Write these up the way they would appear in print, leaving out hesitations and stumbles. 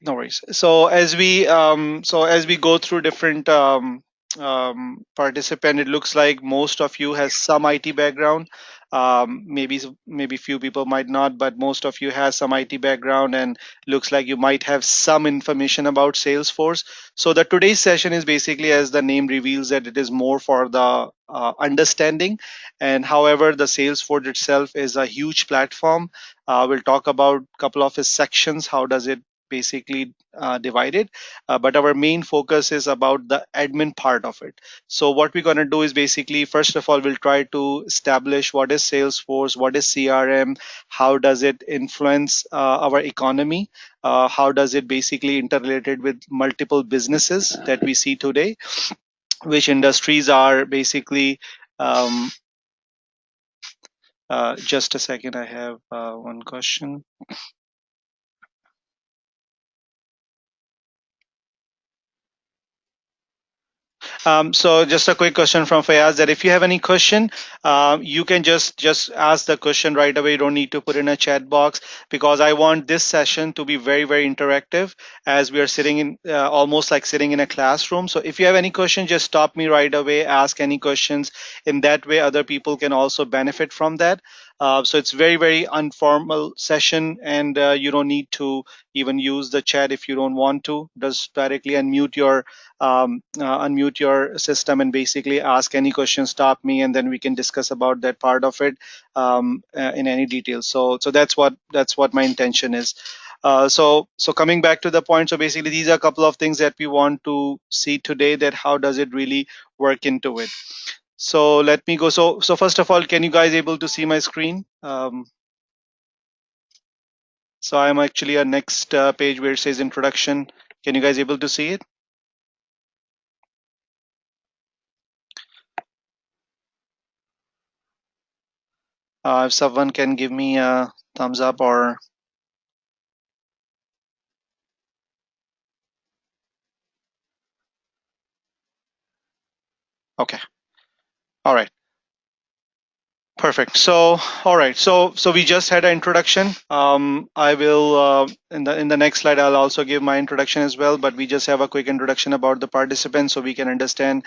No worries. So as we go through different participant, it looks like most of you has some IT background. Maybe few people might not, but most of you has some IT background, and looks like you might have some information about Salesforce. So the today's session is basically, as the name reveals, that it is more for the understanding. And however, the Salesforce itself is a huge platform. We'll talk about a couple of its sections. How does it basically divided, but our main focus is about the admin part of it. So what we're going to do is basically, first of all, we'll try to establish what is Salesforce, what is CRM, how does it influence our economy, how does it basically interrelated with multiple businesses that we see today, which industries are basically um, just a second, I have one question. So just a quick question from Fayaz, that if you have any question, you can just ask the question right away. You don't need to put in a chat box, because I want this session to be very, very interactive, as we are sitting in almost like sitting in a classroom. So if you have any question, just stop me right away, ask any questions. In that way, other people can also benefit from that. So it's very, very informal session, and you don't need to even use the chat if you don't want to. Just directly unmute your system and basically ask any question, stop me, and then we can discuss about that part of it in any detail. So that's what my intention is. So coming back to the point, so basically these are a couple of things that we want to see today, that how does it really work into it. So let me go. So first of all, can you guys able to see my screen? So I'm actually a next page where it says introduction. Can you guys able to see it? If someone can give me a thumbs up, or okay. All right. Perfect. So, all right. So we just had an introduction. I will in the next slide, I'll also give my introduction as well. But we just have a quick introduction about the participants, so we can understand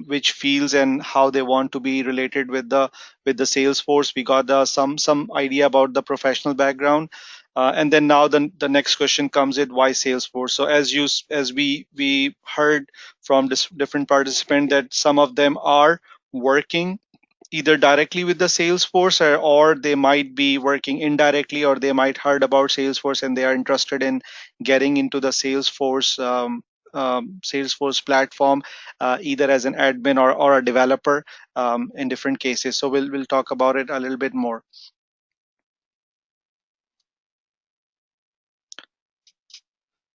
which fields and how they want to be related with the Salesforce. We got some idea about the professional background, and then now the next question comes in: why Salesforce? So as we heard from this different participants, that some of them are working either directly with the Salesforce, or they might be working indirectly, or they might heard about Salesforce and they are interested in getting into the Salesforce platform, either as an admin or a developer, in different cases. So we'll talk about it a little bit more.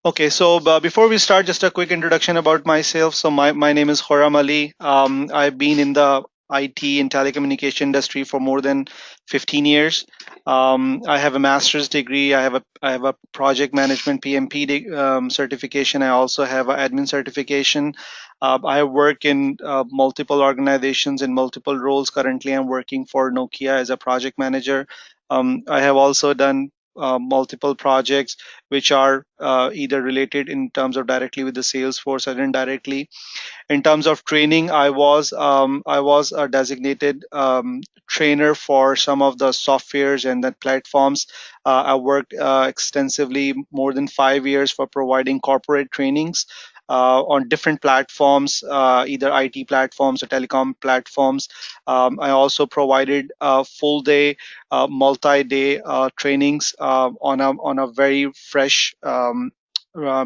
Okay, so before we start, just a quick introduction about myself. So my name is Horam Ali. I've been in the IT and telecommunication industry for more than 15 years. I have a master's degree. I have a project management PMP certification. I also have an admin certification. I work in multiple organizations in multiple roles. Currently, I'm working for Nokia as a project manager. I have also done multiple projects which are either related in terms of directly with the Salesforce or indirectly. In terms of training, I was a designated trainer for some of the softwares and the platforms. I worked extensively, more than 5 years, for providing corporate trainings on different platforms, either IT platforms or telecom platforms. I also provided full day, multi-day trainings on a very fresh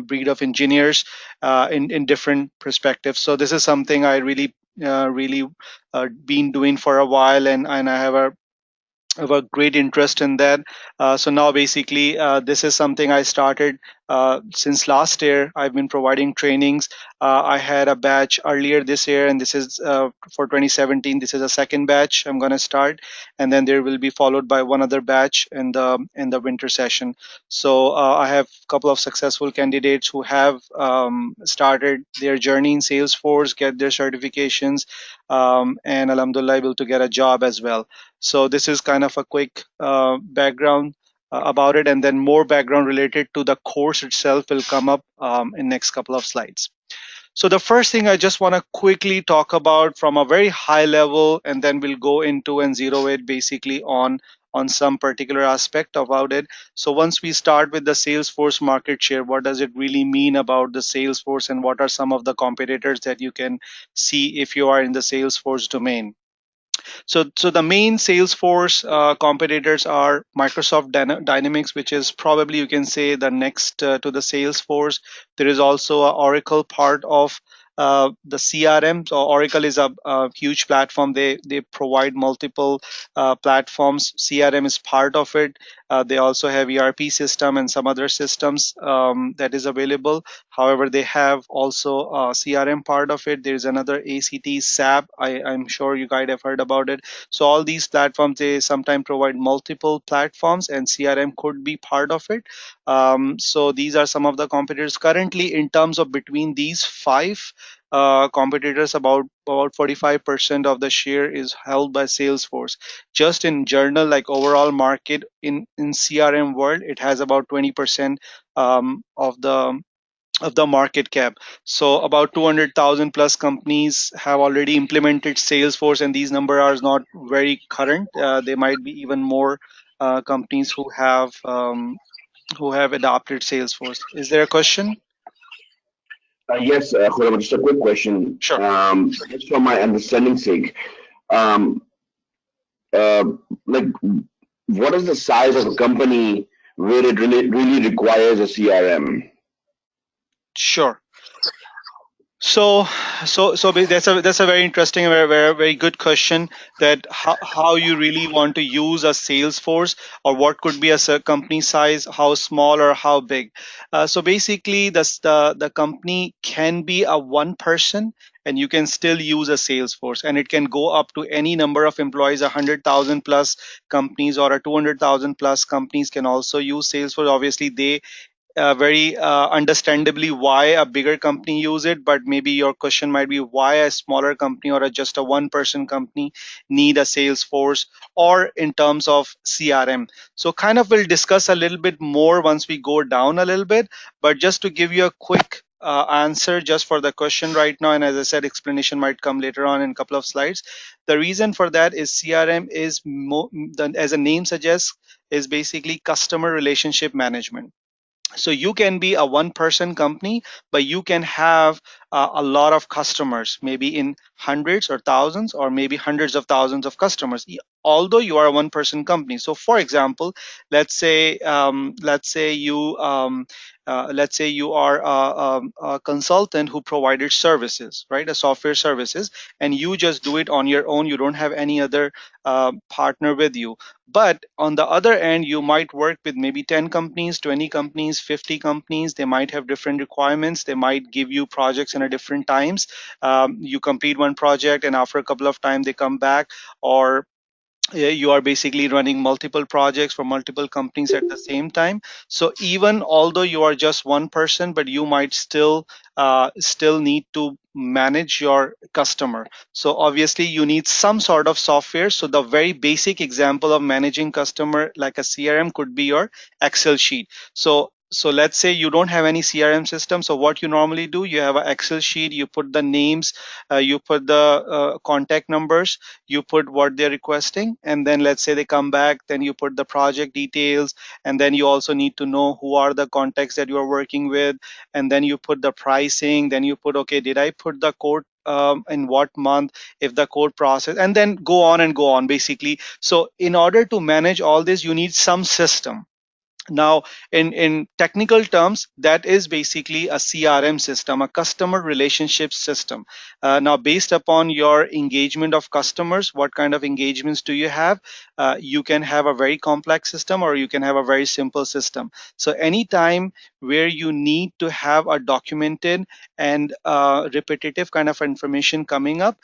breed of engineers in different perspectives. So this is something I really been doing for a while, and I have a great interest in that. So now basically, this is something I started since last year. I've been providing trainings. I had a batch earlier this year, and this is for 2017. This is a second batch I'm going to start, and then there will be followed by one other batch in the winter session. So I have a couple of successful candidates who have started their journey in Salesforce, get their certifications, and alhamdulillah able to get a job as well. So this is kind of a quick background. about it, and then more background related to the course itself will come up in next couple of slides. So the first thing I just want to quickly talk about from a very high level, and then we'll go into and zero it basically on some particular aspect about it. So once we start with the Salesforce market share, what does it really mean about the Salesforce, and what are some of the competitors that you can see if you are in the Salesforce domain? So the main Salesforce competitors are Microsoft Dynamics, which is probably you can say the next to the Salesforce. There is also a Oracle part of the CRM. So Oracle is a huge platform. They provide multiple platforms. CRM is part of it. They also have ERP system and some other systems that is available. However, they have also a CRM part of it. There's another ACT SAP. I'm sure you guys have heard about it. So all these platforms, they sometimes provide multiple platforms, and CRM could be part of it. So these are some of the competitors currently in terms of between these five competitors. About 45% of the share is held by Salesforce. Just in general, like overall market in CRM world, it has about 20% of the market cap. So about 200,000 plus companies have already implemented Salesforce, and these numbers are not very current. There might be even more companies who have adopted Salesforce. Is there a question? Yes, Khurram, just a quick question. Sure. Just for my understanding sake, um, uh, like, what is the size of a company where it really requires a CRM? Sure. So, that's a very interesting, very good question. That how you really want to use a Salesforce, or what could be a company size, how small or how big. So basically, the company can be a one person, and you can still use a Salesforce, and it can go up to any number of employees. 100,000 plus companies or a 200,000 plus companies can also use Salesforce. Obviously, they very understandably why a bigger company use it, but maybe your question might be why a smaller company or just a one person company need a Salesforce, or in terms of CRM. So kind of we'll discuss a little bit more once we go down a little bit, but just to give you a quick answer just for the question right now, and as I said, explanation might come later on in a couple of slides. The reason for that is CRM is as the name suggests, is basically customer relationship management. So you can be a one person company, but you can have a lot of customers, maybe in hundreds or thousands, or maybe hundreds of thousands of customers, although you are a one person company. So for example, let's say you are a consultant who provided services, right, a software services, and you just do it on your own. You don't have any other partner with you. But on the other end, you might work with maybe 10 companies, 20 companies, 50 companies. They might have different requirements. They might give you projects in a different times. You complete one project, and after a couple of time they come back. Or you are basically running multiple projects for multiple companies at the same time. So even although you are just one person, but you might still need to manage your customer. So obviously you need some sort of software. So the very basic example of managing customer like a CRM could be your Excel sheet. So let's say you don't have any CRM system. So what you normally do, you have an Excel sheet, you put the names, you put the contact numbers, you put what they're requesting, and then let's say they come back, then you put the project details, and then you also need to know who are the contacts that you are working with, and then you put the pricing, then you put, okay, did I put the code in what month, if the code process, and then go on and go on basically. So in order to manage all this, you need some system. Now, in technical terms, that is basically a CRM system, a customer relationship system. Now, based upon your engagement of customers, what kind of engagements do you have? You can have a very complex system, or you can have a very simple system. So anytime where you need to have a documented and repetitive kind of information coming up,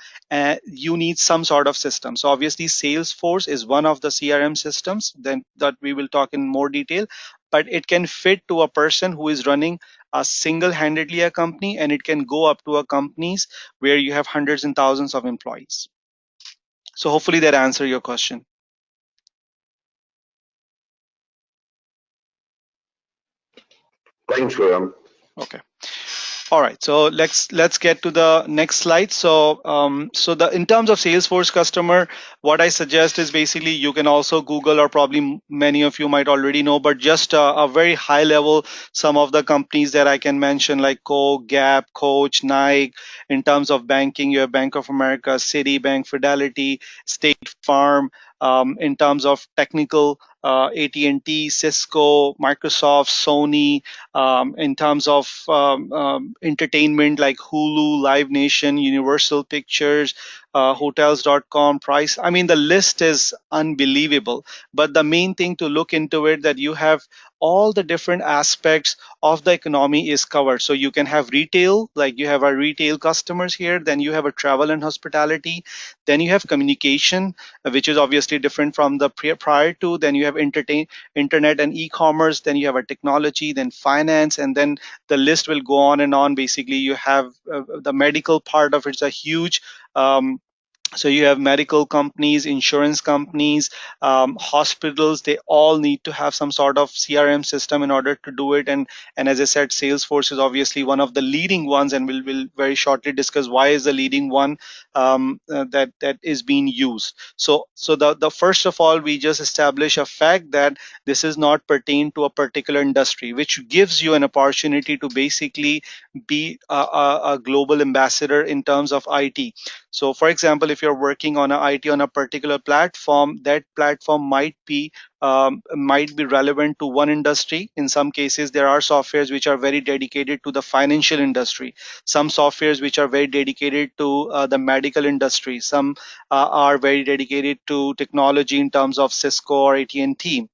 you need some sort of system. So obviously Salesforce is one of the CRM systems then that we will talk in more detail, but it can fit to a person who is running a single-handedly a company, and it can go up to a companies where you have hundreds and thousands of employees. So hopefully that answer your question. Thanks, Ram. Okay. All right, so let's get to the next slide. So the in terms of Salesforce customer, what I suggest is basically you can also Google, or probably many of you might already know, but just a very high level, some of the companies that I can mention like Coke, Gap, Coach, Nike. In terms of banking, you have Bank of America, Citibank, Fidelity, State Farm. In terms of technical, AT&T, Cisco, Microsoft, Sony. In terms of entertainment like Hulu, Live Nation, Universal Pictures, hotels.com, price. I mean, the list is unbelievable. But the main thing to look into it, that you have all the different aspects of the economy is covered. So you can have retail, like you have our retail customers here, then you have a travel and hospitality, then you have communication, which is obviously different from the prior to, then you have internet and e-commerce, then you have a technology, then finance, and then the list will go on and on. Basically you have the medical part of it's a huge, so you have medical companies, insurance companies, hospitals. They all need to have some sort of CRM system in order to do it. And as I said, Salesforce is obviously one of the leading ones, and we'll very shortly discuss why is the leading one that is being used. So the first of all, we just establish a fact that this is not pertain to a particular industry, which gives you an opportunity to basically be a global ambassador in terms of IT. So, for example, if you're working on a IT on a particular platform, that platform might be relevant to one industry. In some cases, there are softwares which are very dedicated to the financial industry. Some softwares which are very dedicated to the medical industry. Some are very dedicated to technology in terms of Cisco or AT&T.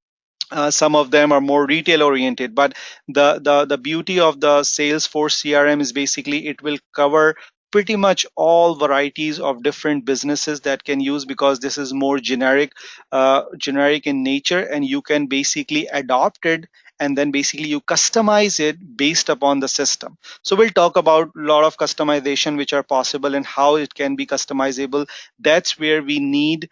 Some of them are more retail oriented, but the beauty of the Salesforce CRM is basically it will cover pretty much all varieties of different businesses that can use, because this is more generic in nature, and you can basically adopt it, and then basically you customize it based upon the system. So we'll talk about a lot of customization which are possible and how it can be customizable. That's where we need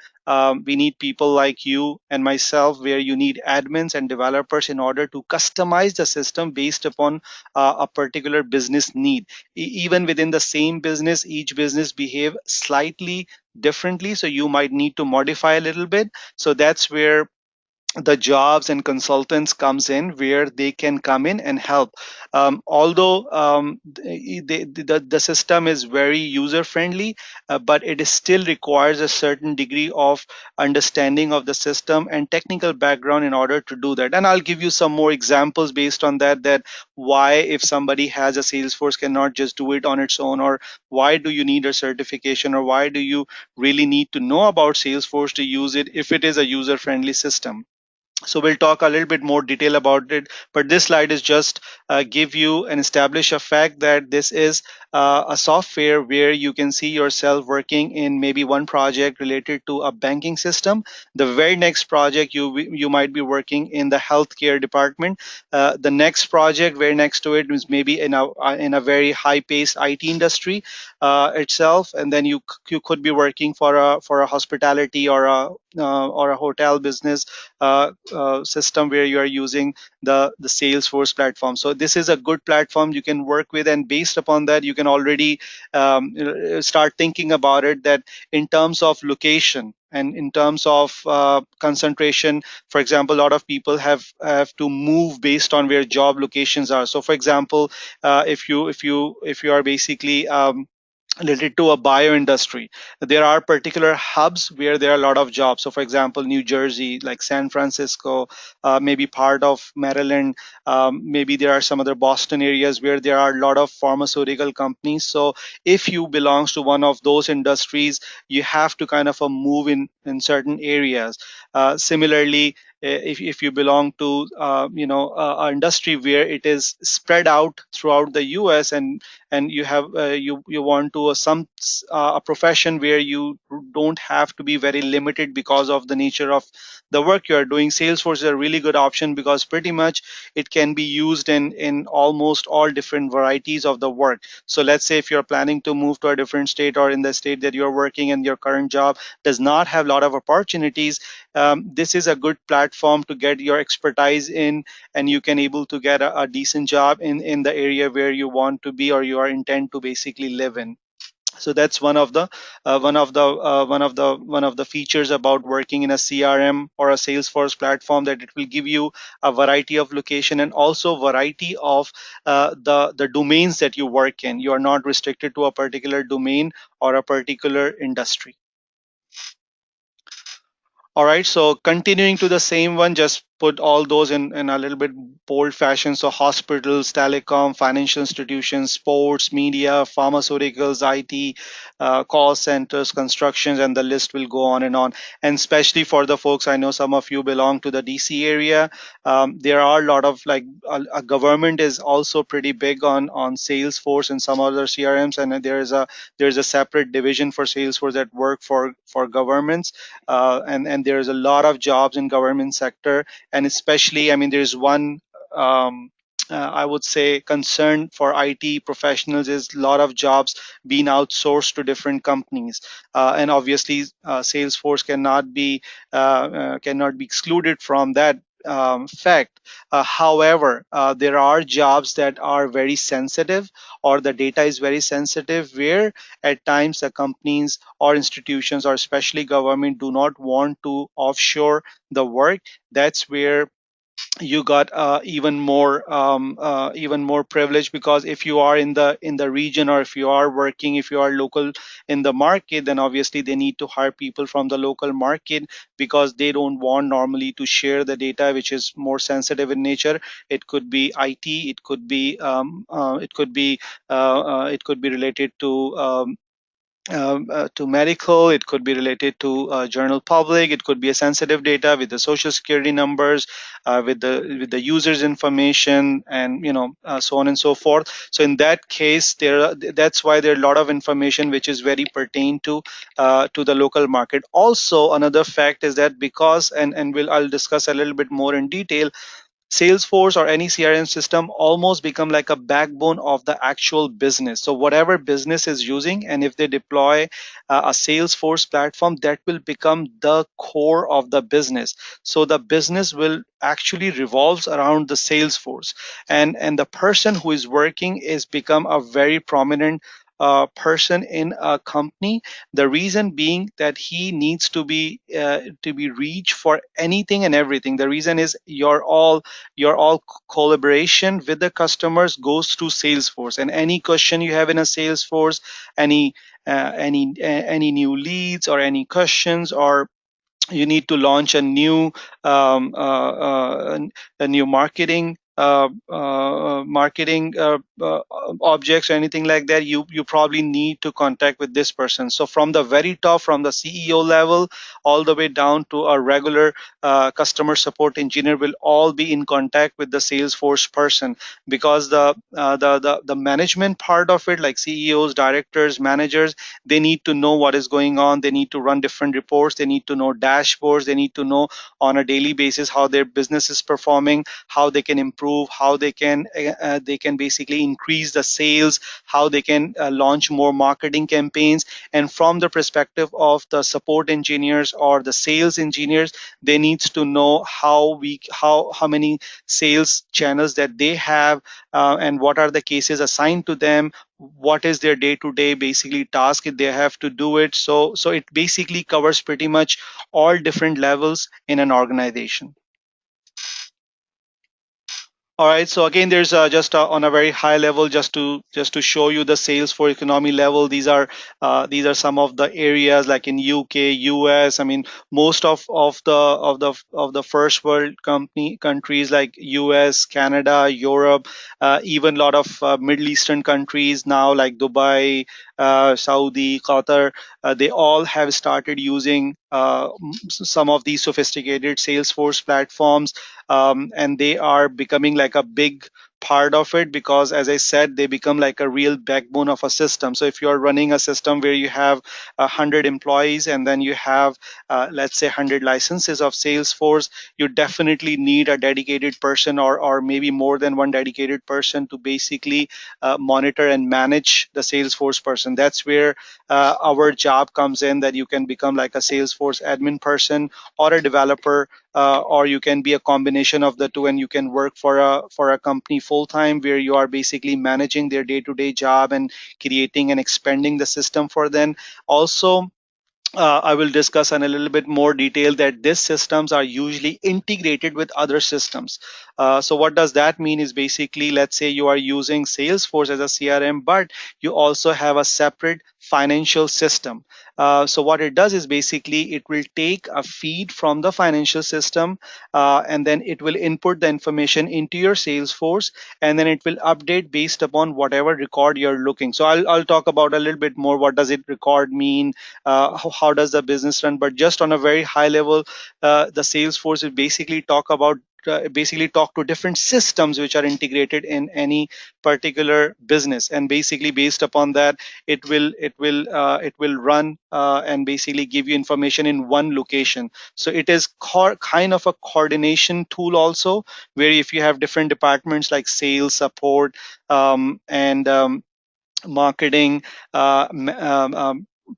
people like you and myself, where you need admins and developers in order to customize the system based upon a particular business need. Even within the same business, each business behave slightly differently, so you might need to modify a little bit. So that's where the jobs and consultants comes in, where they can come in and help. Although the system is very user friendly, but it is still requires a certain degree of understanding of the system and technical background in order to do that. And I'll give you some more examples based on that, that why, if somebody has a Salesforce, cannot just do it on its own, or why do you need a certification, or why do you really need to know about Salesforce to use it if it is a user friendly system. So we'll talk a little bit more detail about it, but this slide is just give you and establish a fact that this is a software where you can see yourself working in maybe one project related to a banking system. The very next project, you might be working in the healthcare department. The next project very next to it is maybe in a very high paced IT industry itself, and then you could be working for a hospitality or a hotel business system where you are using the Salesforce platform. So this is a good platform you can work with, and based upon that, you can already start thinking about it. That in terms of location and in terms of concentration, for example, a lot of people have to move based on where job locations are. So, for example, if you are basically related to a bio industry, there are particular hubs where there are a lot of jobs. So for example, New Jersey, like San Francisco, maybe part of Maryland, maybe there are some other Boston areas where there are a lot of pharmaceutical companies. So if you belongs to one of those industries, you have to kind of move in certain areas. Similarly, if you belong to a industry where it is spread out throughout the US, and you have you want to a profession where you don't have to be very limited because of the nature of the work you are doing. Salesforce is a really good option because pretty much it can be used in almost all different varieties of the work. So let's say if you're planning to move to a different state, or in the state that you're working and your current job does not have a lot of opportunities, this is a good platform to get your expertise in, and you can able to get a decent job in the area where you want to be or you are intent to basically live in. So that's one of the features about working in a CRM or a Salesforce platform, that it will give you a variety of location and also variety of the domains that you work in. You are not restricted to a particular domain or a particular industry. All right, so continuing to the same one, just put all those in a little bit bold fashion. So hospitals, telecom, financial institutions, sports, media, pharmaceuticals, IT, call centers, constructions, and the list will go on and on. And especially for the folks, I know some of you belong to the DC area. There are a lot of like a government is also pretty big on Salesforce and some other CRMs, and there's a separate division for Salesforce that work for governments, and there's a lot of jobs in government sector, and especially, I mean, there's one um, I would say concern for IT professionals is a lot of jobs being outsourced to different companies, and obviously Salesforce cannot be excluded from that fact. However, there are jobs that are very sensitive, or the data is very sensitive, where at times the companies or institutions, or especially government, do not want to offshore the work. That's where you got even more privilege, because if you are in the region, or if you are working, if you are local in the market, then obviously they need to hire people from the local market, because they don't want normally to share the data which is more sensitive in nature. It could be IT, it could be related to medical, it could be related to journal public, it could be a sensitive data with the social security numbers, with the users information, and so on and so forth. So in that case, that's why there are a lot of information which is very pertain to the local market. Also, another fact is that because, and I'll discuss a little bit more in detail, Salesforce or any CRM system almost become like a backbone of the actual business. So whatever business is using, and if they deploy a Salesforce platform, that will become the core of the business. So the business will actually revolves around the Salesforce, and the person who is working is become a very prominent person in a company. The reason being that he needs to be reached for anything and everything. The reason is your all collaboration with the customers goes through Salesforce, and any question you have in a Salesforce, any any new leads or any questions, or you need to launch a new marketing objects or anything like that, you probably need to contact with this person. So from the very top, from the CEO level all the way down to a regular customer support engineer, will all be in contact with the Salesforce person, because the management part of it, like CEOs, directors, managers, they need to know what is going on. They need to run different reports. They need to know dashboards. They need to know on a daily basis how their business is performing, how they can improve, how they can basically increase the sales, how they can launch more marketing campaigns. And from the perspective of the support engineers or the sales engineers, they needs to know how many sales channels that they have, and what are the cases assigned to them, what is their day to day basically task if they have to do it. So it basically covers pretty much all different levels in an organization. All right. So again, there's just on a very high level, just to show you the sales for economy level. These are some of the areas like in UK, US. I mean, most of the first world countries like US, Canada, Europe, even a lot of Middle Eastern countries now like Dubai, Saudi, Qatar. They all have started using some of these sophisticated Salesforce platforms, and they are becoming like a big part of it, because as I said, they become like a real backbone of a system. So if you're running a system where you have 100 employees, and then you have let's say 100 licenses of Salesforce, you definitely need a dedicated person, or maybe more than one dedicated person, to basically monitor and manage the Salesforce person. That's where our job comes in, that you can become like a Salesforce admin person or a developer, or you can be a combination of the two, and you can work for a company full time, where you are basically managing their day to day job and creating and expanding the system for them. Also, I will discuss in a little bit more detail that these systems are usually integrated with other systems. So what does that mean is basically, let's say you are using Salesforce as a CRM, but you also have a separate financial system. So what it does is basically it will take a feed from the financial system, and then it will input the information into your Salesforce, and then it will update based upon whatever record you're looking. So I'll talk about a little bit more, what does it record mean, how does the business run. But just on a very high level, the Salesforce will basically talk to different systems which are integrated in any particular business, and basically based upon that, it will run and basically give you information in one location. So it is kind of a coordination tool also, where if you have different departments like sales, support, and marketing,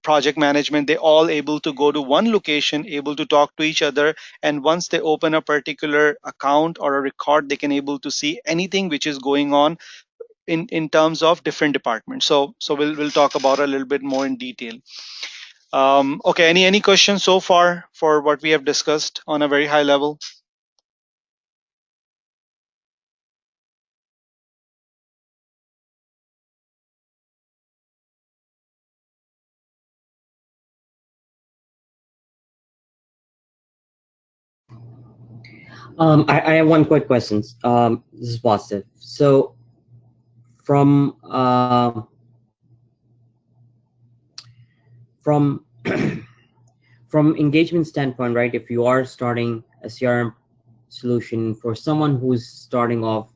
project management, they all able to go to one location, able to talk to each other, and once they open a particular account or a record, they can able to see anything which is going on in terms of different departments. So we'll talk about a little bit more in detail. Okay, any questions so far for what we have discussed on a very high level? I have one quick question. This is positive. So from from from engagement standpoint, right? If you are starting a CRM solution for someone who's starting off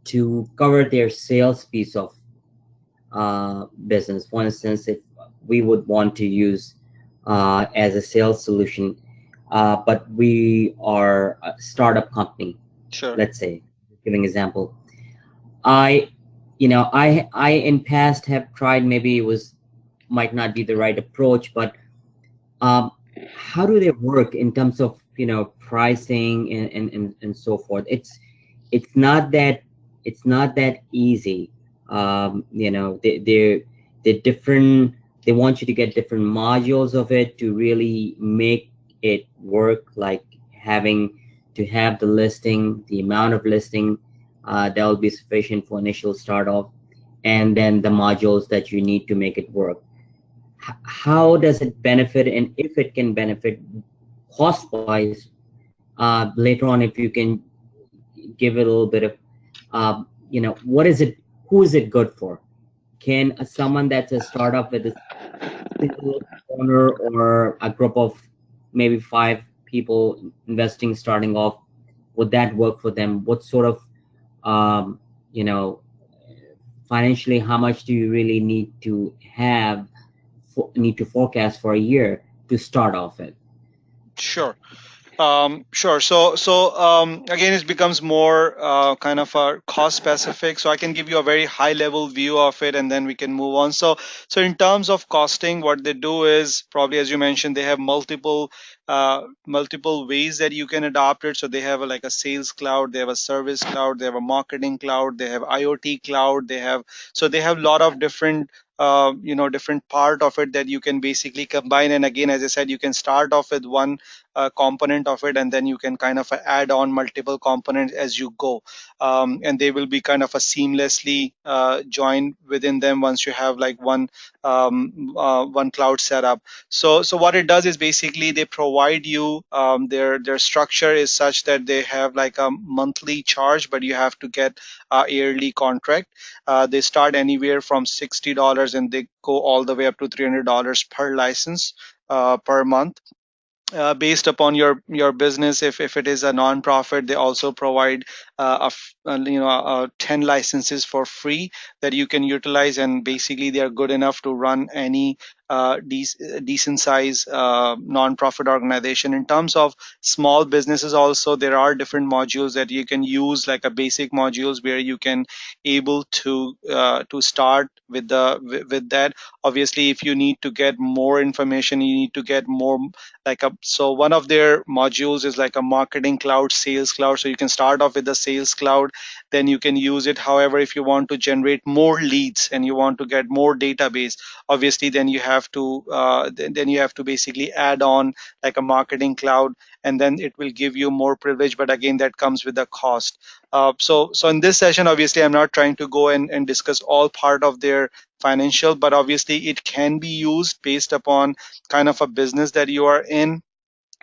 to cover their sales piece of business, for instance, if we would want to use as a sales solution, but we are a startup company, Sure. let's say, giving example, I, I in past have tried. Maybe it was might not be the right approach, but um, how do they work in terms of pricing and so forth? It's not that it's not that easy. They're different. They want you to get different modules of it to really make it work, like having to have the listing, the amount of listing that will be sufficient for initial start off, and then the modules that you need to make it work. How does it benefit, and if it can benefit cost wise later on, if you can give it a little bit of what is it, who is it good for? Can someone that's a startup with a single owner, or a group of maybe 5 people investing starting off, would that work for them? What sort of um, you know financially, how much do you really need to have need to forecast for a year to start off it? Sure. Sure. Again, it becomes more kind of a cost specific. So I can give you a very high level view of it, and then we can move on. So in terms of costing, what they do is probably, as you mentioned, they have multiple ways that you can adopt it. So they have like a sales cloud, they have a service cloud, they have a marketing cloud, they have IoT cloud, they have a lot of different different part of it that you can basically combine. And again, as I said, you can start off with one component of it, and then you can kind of add on multiple components as you go, and they will be kind of a seamlessly joined within them once you have like one cloud setup. So what it does is basically they provide you, their structure is such that they have like a monthly charge, but you have to get a yearly contract. They start anywhere from $60 and they go all the way up to $300 per license per month, based upon your business. If it is a nonprofit, they also provide of 10 licenses for free that you can utilize, and basically they are good enough to run any decent size non-profit organization. In terms of small businesses also, there are different modules that you can use, like a basic modules where you can able to start with with that. Obviously, if you need to get more information, you need to get more, like a, so one of their modules is like a marketing cloud, sales cloud. So you can start off with the sales cloud, then you can use it. However, if you want to generate more leads and you want to get more database, obviously then you have to then you have to basically add on like a marketing cloud, and then it will give you more privilege, but again that comes with a cost. So in this session, obviously I'm not trying to go and discuss all part of their financial, but obviously it can be used based upon kind of a business that you are in.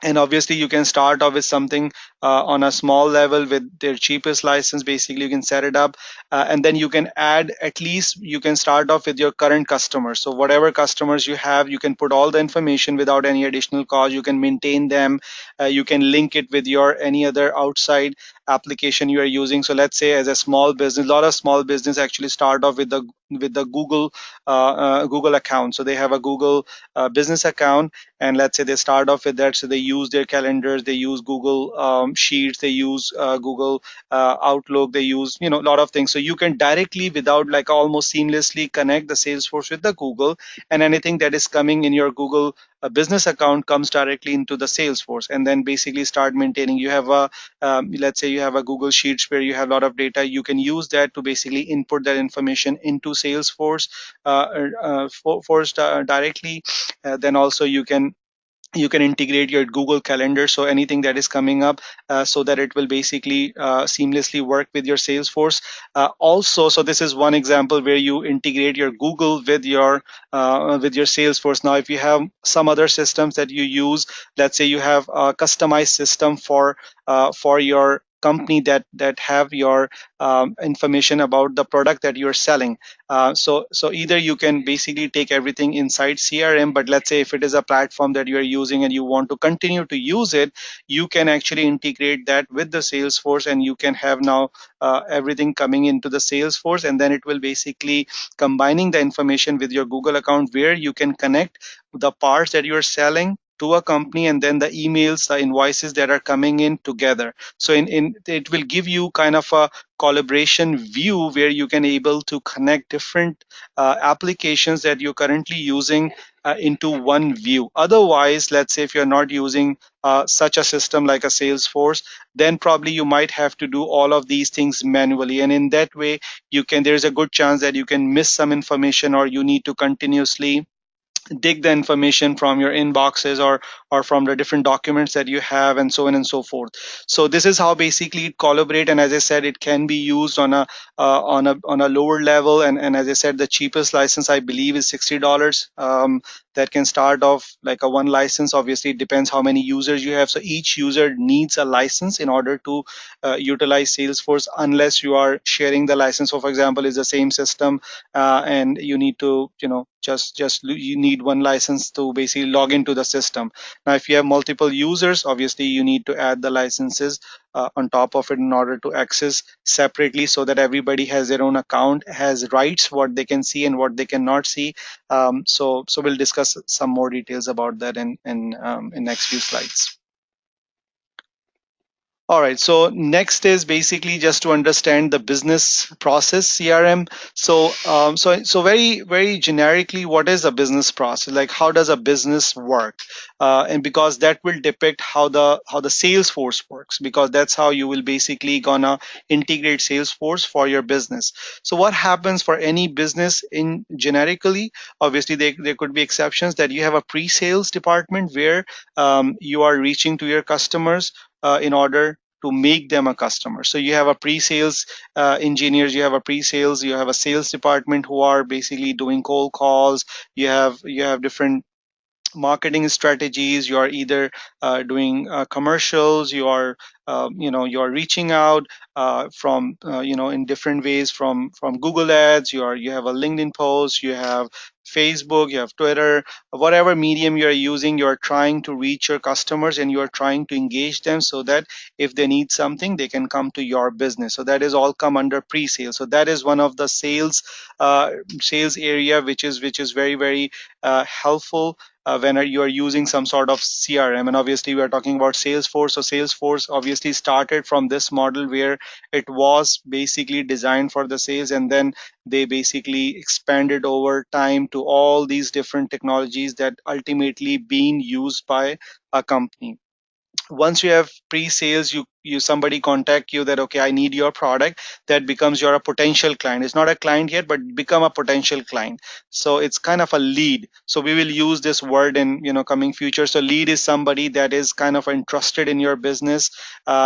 And obviously you can start off with something on a small level with their cheapest license. Basically you can set it up, and then you can add, at least you can start off with your current customers. So whatever customers you have, you can put all the information without any additional cost. You can maintain them. You can link it with your any other outside application you are using. So let's say as a small business, a lot of small business actually start off with the Google account. So they have a Google business account, and let's say they start off with that. So they use their calendars, they use Google Sheets, they use Google Outlook, they use a lot of things. So you can directly, without like almost seamlessly, connect the Salesforce with the Google, and anything that is coming in your Google business account comes directly into the Salesforce, and then basically start maintaining. You have a let's say you have a Google Sheets where you have a lot of data. You can use that to basically input that information into Salesforce first directly. Then also you can integrate your Google Calendar, so anything that is coming up, so that it will basically seamlessly work with your Salesforce. Also, so this is one example where you integrate your Google with your Salesforce. Now, if you have some other systems that you use, let's say you have a customized system for your company that have your information about the product that you're selling. So either you can basically take everything inside CRM, but let's say if it is a platform that you are using and you want to continue to use it, you can actually integrate that with the Salesforce, and you can have now everything coming into the Salesforce, and then it will basically combining the information with your Google account, where you can connect the parts that you're selling to a company, and then the emails, the invoices that are coming in together. So in it will give you kind of a collaboration view where you can able to connect different applications that you're currently using into one view. Otherwise, let's say if you're not using such a system like a Salesforce, then probably you might have to do all of these things manually, and in that way there's a good chance that you can miss some information, or you need to continuously dig the information from your inboxes, or from the different documents that you have, and so on and so forth. So this is how basically it collaborate, and as I said, it can be used on a lower level, and as I said, the cheapest license I believe is $60. That can start off like a one license. Obviously it depends how many users you have, so each user needs a license in order to utilize Salesforce, unless you are sharing the license. So for example, it's the same system, and you need to just you need one license to basically log into the system. Now if you have multiple users, obviously you need to add the licenses on top of it in order to access separately, so that everybody has their own account, has rights, what they can see and what they cannot see. So we'll discuss some more details about that in next few slides. All right. So next is basically just to understand the business process CRM. So very very generically, what is a business process? Like how does a business work? And because that will depict how the Salesforce works, because that's how you will basically gonna integrate Salesforce for your business. So what happens for any business in generically? Obviously, there could be exceptions, that you have a pre-sales department where you are reaching to your customers in order to make them a customer. So you have a pre-sales engineers, you have a pre-sales, you have a sales department who are basically doing cold calls. You have different marketing strategies. You are either doing commercials, you are you are reaching out from in different ways, from Google ads, you have a LinkedIn post, you have Facebook, you have Twitter, whatever medium you are using, you are trying to reach your customers and you are trying to engage them so that if they need something they can come to your business. So that is all come under pre-sale. So that is one of the uh, sales area which is very very helpful when you are using some sort of CRM. And obviously, we are talking about Salesforce. So Salesforce obviously started from this model where it was basically designed for the sales, and then they basically expanded over time to all these different technologies that ultimately being used by a company. Once you have pre-sales, you somebody contact you that okay, I need your product, that becomes your a potential client. It's not a client yet, but become a potential client. So it's kind of a lead. So we will use this word in coming future. So lead is somebody that is kind of interested in your business,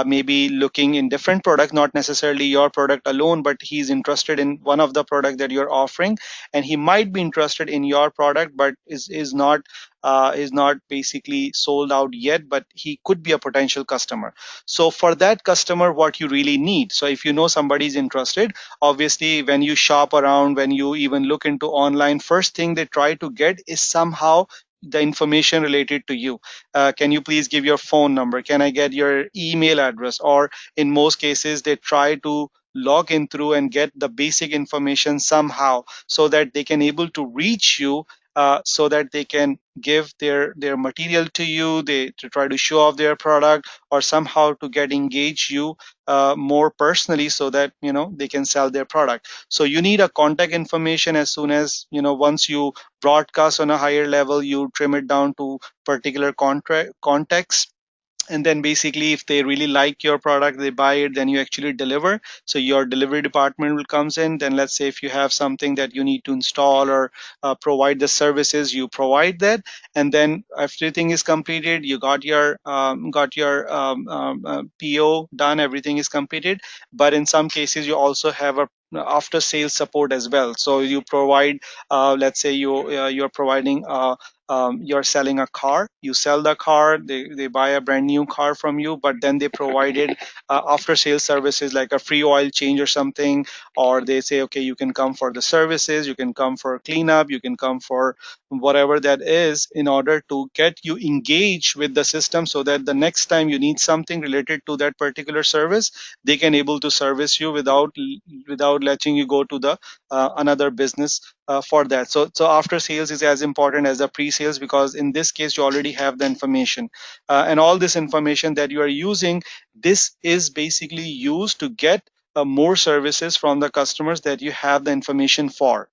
maybe looking in different product, not necessarily your product alone, but he's interested in one of the product that you're offering, and he might be interested in your product but is not basically sold out yet, but he could be a potential customer. So for that customer, what you really need, so if you know somebody is interested, obviously when you shop around, when you even look into online, first thing they try to get is somehow the information related to you. Can you please give your phone number? Can I get your email address? Or in most cases they try to log in through and get the basic information somehow so that they can able to reach you, so that they can give their material to you, they to try to show off their product, or somehow to get engage you more personally so that they can sell their product. So you need a contact information. As soon as once you broadcast on a higher level, you trim it down to particular contract context, and then basically if they really like your product, they buy it, then you actually deliver. So your delivery department will comes in. Then let's say if you have something that you need to install or provide the services, you provide that. And then everything is completed, you got your PO done, everything is completed. But in some cases you also have a after sales support as well. So you provide, let's say you're providing you're selling a car, you sell the car, they buy a brand new car from you, but then they provided after sales services like a free oil change or something. Or they say okay, you can come for the services, you can come for cleanup, you can come for whatever that is, in order to get you engaged with the system so that the next time you need something related to that particular service, they can able to service you without letting you go to the another business for that. So after sales is as important as the pre-sales, because in this case you already have the information, and all this information that you are using, this is basically used to get more services from the customers that you have the information for.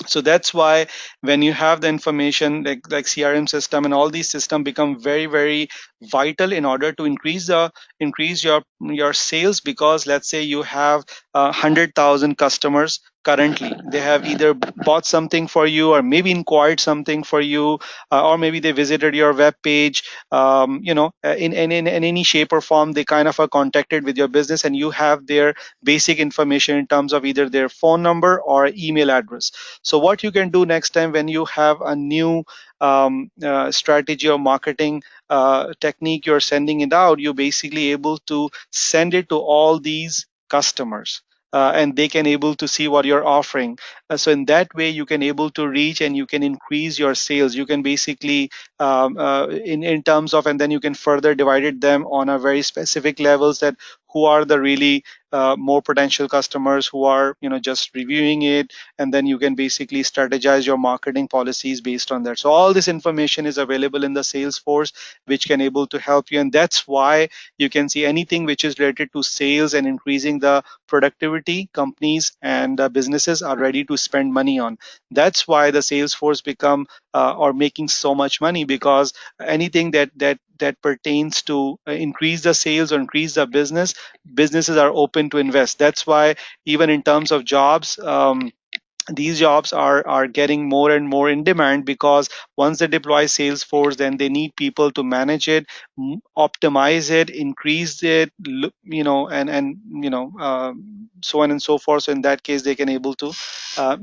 So that's why when you have the information like CRM system and all these systems become very very vital in order to increase your sales. Because let's say you have 100,000 customers currently, they have either bought something for you or maybe inquired something for you, or maybe they visited your web page, in any shape or form they kind of are contacted with your business, and you have their basic information in terms of either their phone number or email address. So what you can do next time when you have a new strategy or marketing technique, you're sending it out, you're basically able to send it to all these customers. And they can able to see what you're offering. So in that way you can able to reach and you can increase your sales. You can basically in terms of, and then you can further divide it them on a very specific levels, that who are the really more potential customers who are just reviewing it. And then you can basically strategize your marketing policies based on that. So all this information is available in the Salesforce, which can able to help you. And that's why you can see anything which is related to sales and increasing the productivity, companies and businesses are ready to spend money on. That's why the Salesforce become or making so much money, because anything that pertains to increase the sales or increase the business, businesses are open to invest. That's why even in terms of jobs, these jobs are getting more and more in demand, because once they deploy Salesforce, then they need people to manage it, optimize it, increase it, and so on and so forth. So in that case they can able to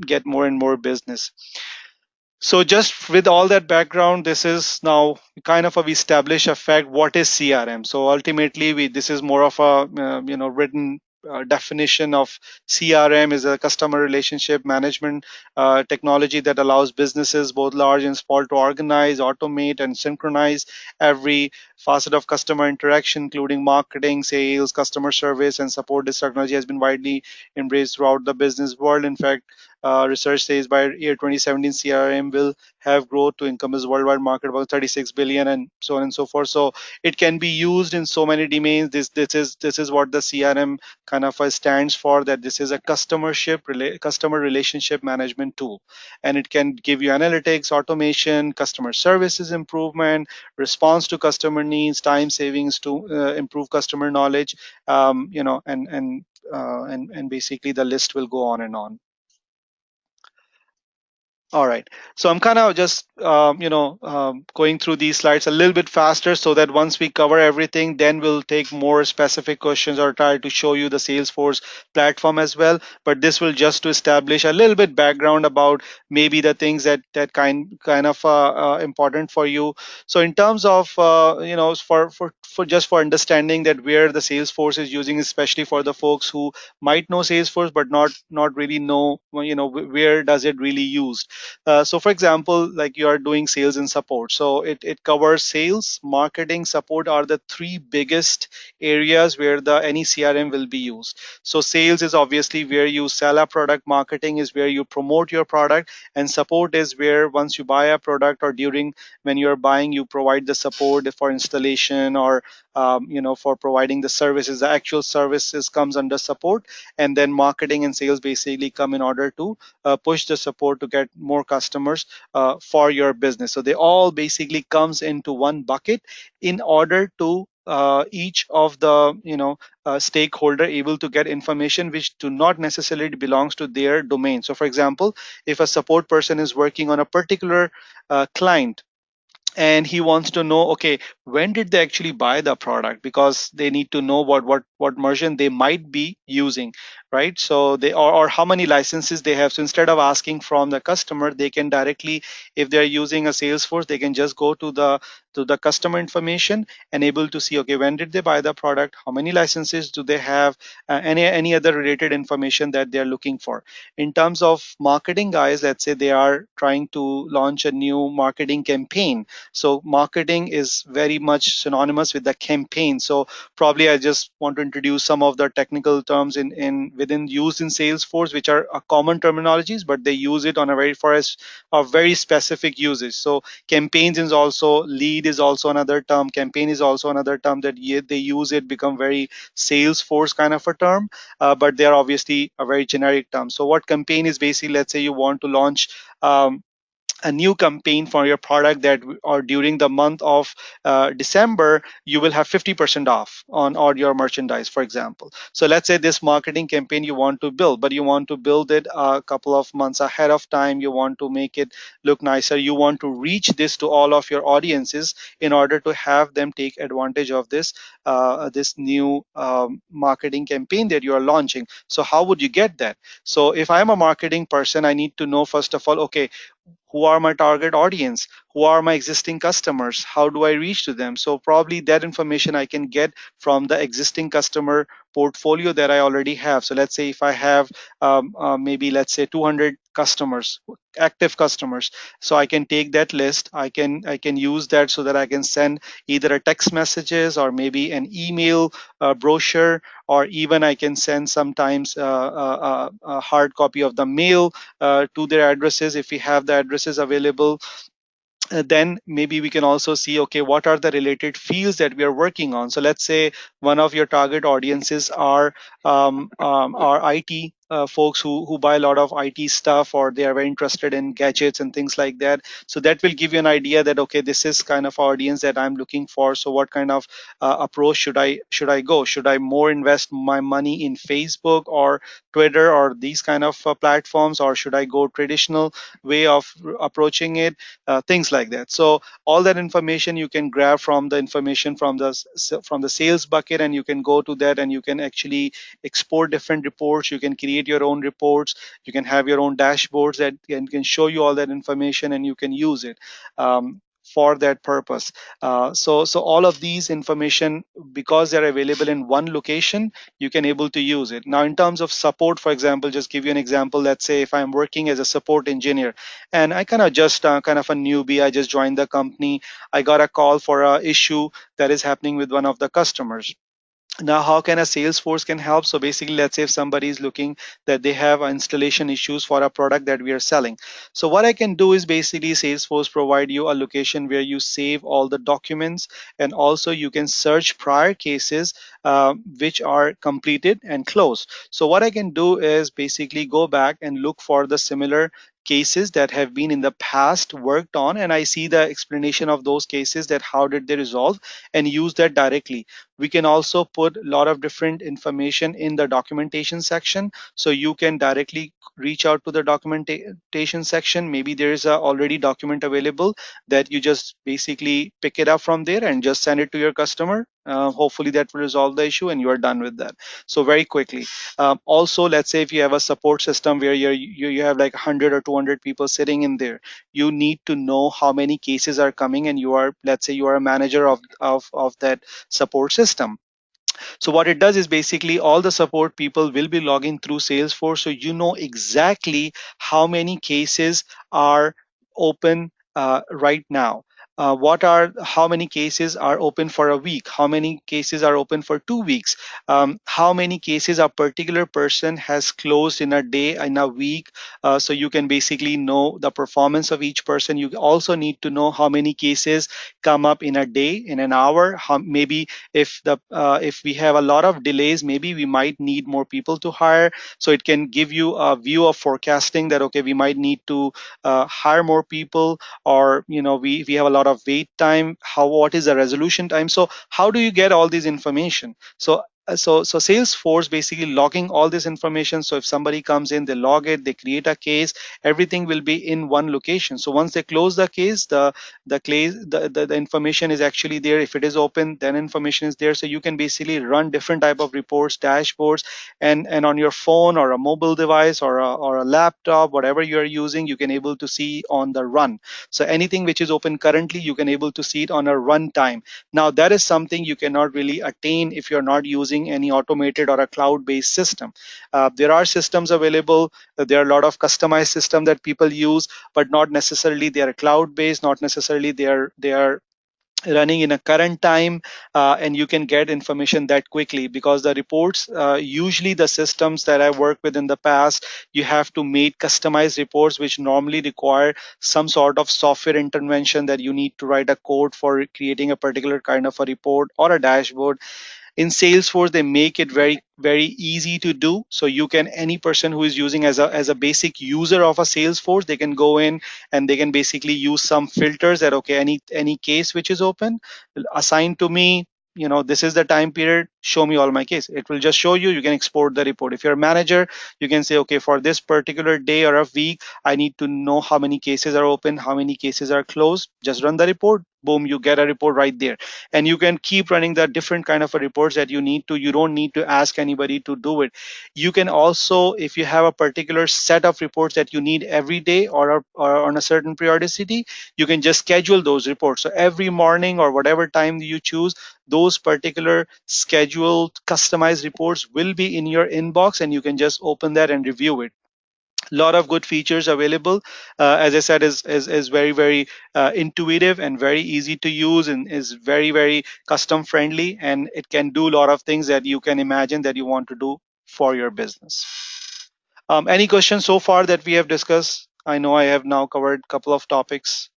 get more and more business. So just with all that background, this is now kind of a, we establish a fact what is CRM. So ultimately, we this is more of a written definition of CRM is a customer relationship management technology that allows businesses, both large and small, to organize, automate, and synchronize every facet of customer interaction, including marketing, sales, customer service, and support. This technology has been widely embraced throughout the business world. In fact, research says by year 2017, CRM will have growth to encompass worldwide market about 36 billion and so on and so forth. So it can be used in so many domains. This is what the CRM kind of stands for. That this is a customer relationship management tool, and it can give you analytics, automation, customer services improvement, response to customer needs, time savings to improve customer knowledge, and basically the list will go on and on. All right. So I'm kind of just, going through these slides a little bit faster so that once we cover everything, then we'll take more specific questions or try to show you the Salesforce platform as well. But this will just to establish a little bit background about maybe the things that kind of important for you. So in terms of, for just for understanding that where the Salesforce is using, especially for the folks who might know Salesforce but not really know, where does it really use. So for example, like you are doing sales and support. So it covers sales, marketing, support are the three biggest areas where the any CRM will be used. So sales is obviously where you sell a product, marketing is where you promote your product, and support is where once you buy a product or during when you're buying, you provide the support for installation or for providing the services. The actual services comes under support, and then marketing and sales basically come in order to push the support to get more customers for your business. So they all basically comes into one bucket in order to each of the stakeholder able to get information which do not necessarily belongs to their domain. So for example, if a support person is working on a particular client, and he wants to know, okay, when did they actually buy the product, because they need to know what version they might be using, right? So they, or how many licenses they have. So instead of asking from the customer, they can directly, if they're using a Salesforce, they can just go to the customer information and able to see, okay, when did they buy the product, how many licenses do they have, any other related information that they're looking for. In terms of marketing guys, let's say they are trying to launch a new marketing campaign. So marketing is very much synonymous with the campaign. So probably I just want to introduce some of the technical terms in within used in Salesforce, which are common terminologies, but they use it on a very for a very specific usage. So campaigns is also, lead is also another term, campaign is also another term that they use it, become very Salesforce kind of a term, but they are obviously a very generic term. So what campaign is basically, let's say you want to launch a new campaign for your product, that or during the month of December, you will have 50% off on all your merchandise, for example. So let's say this marketing campaign you want to build, but you want to build it a couple of months ahead of time. You want to make it look nicer. You want to reach this to all of your audiences in order to have them take advantage of this new marketing campaign that you are launching. So how would you get that? So if I'm a marketing person, I need to know first of all, okay, who are my target audience, who are my existing customers, how do I reach to them. So probably that information I can get from the existing customer portfolio that I already have. So let's say if I have maybe let's say 200 customers, active customers, so I can take that list, I can use that so that I can send either a text messages or maybe an email brochure, or even I can send sometimes a hard copy of the mail to their addresses if we have the addresses available. Then maybe we can also see, okay, what are the related fields that we are working on. So let's say one of your target audiences are IT folks who buy a lot of IT stuff, or they are very interested in gadgets and things like that. So that will give you an idea that, okay, this is kind of audience that I'm looking for. So what kind of approach should I go? Should I more invest my money in Facebook or Twitter or these kind of platforms, or should I go traditional way of approaching it? Things like that. So all that information you can grab from the information from the sales bucket, and you can go to that and you can actually export different reports. You can create create your own reports. You can have your own dashboards that can show you all that information, and you can use it for that purpose. So all of these information, because they're available in one location, you can able to use it. Now, in terms of support, for example, just give you an example. Let's say if I'm working as a support engineer, and I kind of just kind of a newbie, I just joined the company. I got a call for a issue that is happening with one of the customers. Now, how can a Salesforce can help? So basically, let's say if somebody is looking that they have installation issues for a product that we are selling. So what I can do is basically Salesforce provide you a location where you save all the documents, and also you can search prior cases which are completed and closed. So what I can do is basically go back and look for the similar cases that have been in the past worked on, and I see the explanation of those cases, that how did they resolve, and use that directly. We can also put a lot of different information in the documentation section, so you can directly reach out to the documentation section. Maybe there is a already document available that you just basically pick it up from there and just send it to your customer. Hopefully that will resolve the issue and you are done with that, so very quickly. Also, let's say if you have a support system where you have like 100 or 200 people sitting in there, you need to know how many cases are coming, and you are, let's say you are a manager of that support system. So what it does is basically all the support people will be logging through Salesforce, so you know exactly how many cases are open right now. What are how many cases are open for a week? How many cases are open for 2 weeks? How many cases a particular person has closed in a day, in a week? So you can basically know the performance of each person. You also need to know how many cases come up in a day, in an hour. How maybe if we have a lot of delays, maybe we might need more people to hire. So it can give you a view of forecasting that okay, we might need to hire more people, or we have a lot of wait time. What is the resolution time? So how do you get all this information? So Salesforce basically logging all this information. So if somebody comes in, they log it, they create a case, everything will be in one location. So once they close the case, the information is actually there. If it is open, then information is there. So you can basically run different type of reports, dashboards, and on your phone or a mobile device or a laptop, whatever you are using, you can able to see on the run. So anything which is open currently, you can able to see it on a run time. Now that is something you cannot really attain if you're not using any automated or a cloud based system. There are systems available. There are a lot of customized system that people use, but not necessarily they are cloud based, not necessarily they are running in a current time, and you can get information that quickly, because the reports, usually the systems that I worked with in the past, you have to make customized reports which normally require some sort of software intervention, that you need to write a code for creating a particular kind of a report or a dashboard. In Salesforce, they make it very easy to do. So you can, any person who is using as a basic user of a Salesforce, they can go in and they can basically use some filters that okay, any case which is open, assigned to me, this is the time period, show me all my case. It will just show you. You can export the report. If you're a manager, you can say okay, for this particular day or a week, I need to know how many cases are open, how many cases are closed. Just run the report, boom, you get a report right there. And you can keep running the different kind of reports that you need to. You don't need to ask anybody to do it. You can also, if you have a particular set of reports that you need every day, or on a certain periodicity, you can just schedule those reports. So every morning or whatever time you choose, those particular scheduled customized reports will be in your inbox, and you can just open that and review it. Lot of good features available. As I said, is very intuitive and very easy to use, and is very custom friendly, and it can do a lot of things that you can imagine that you want to do for your business. Any questions so far that we have discussed? I know I have now covered a couple of topics.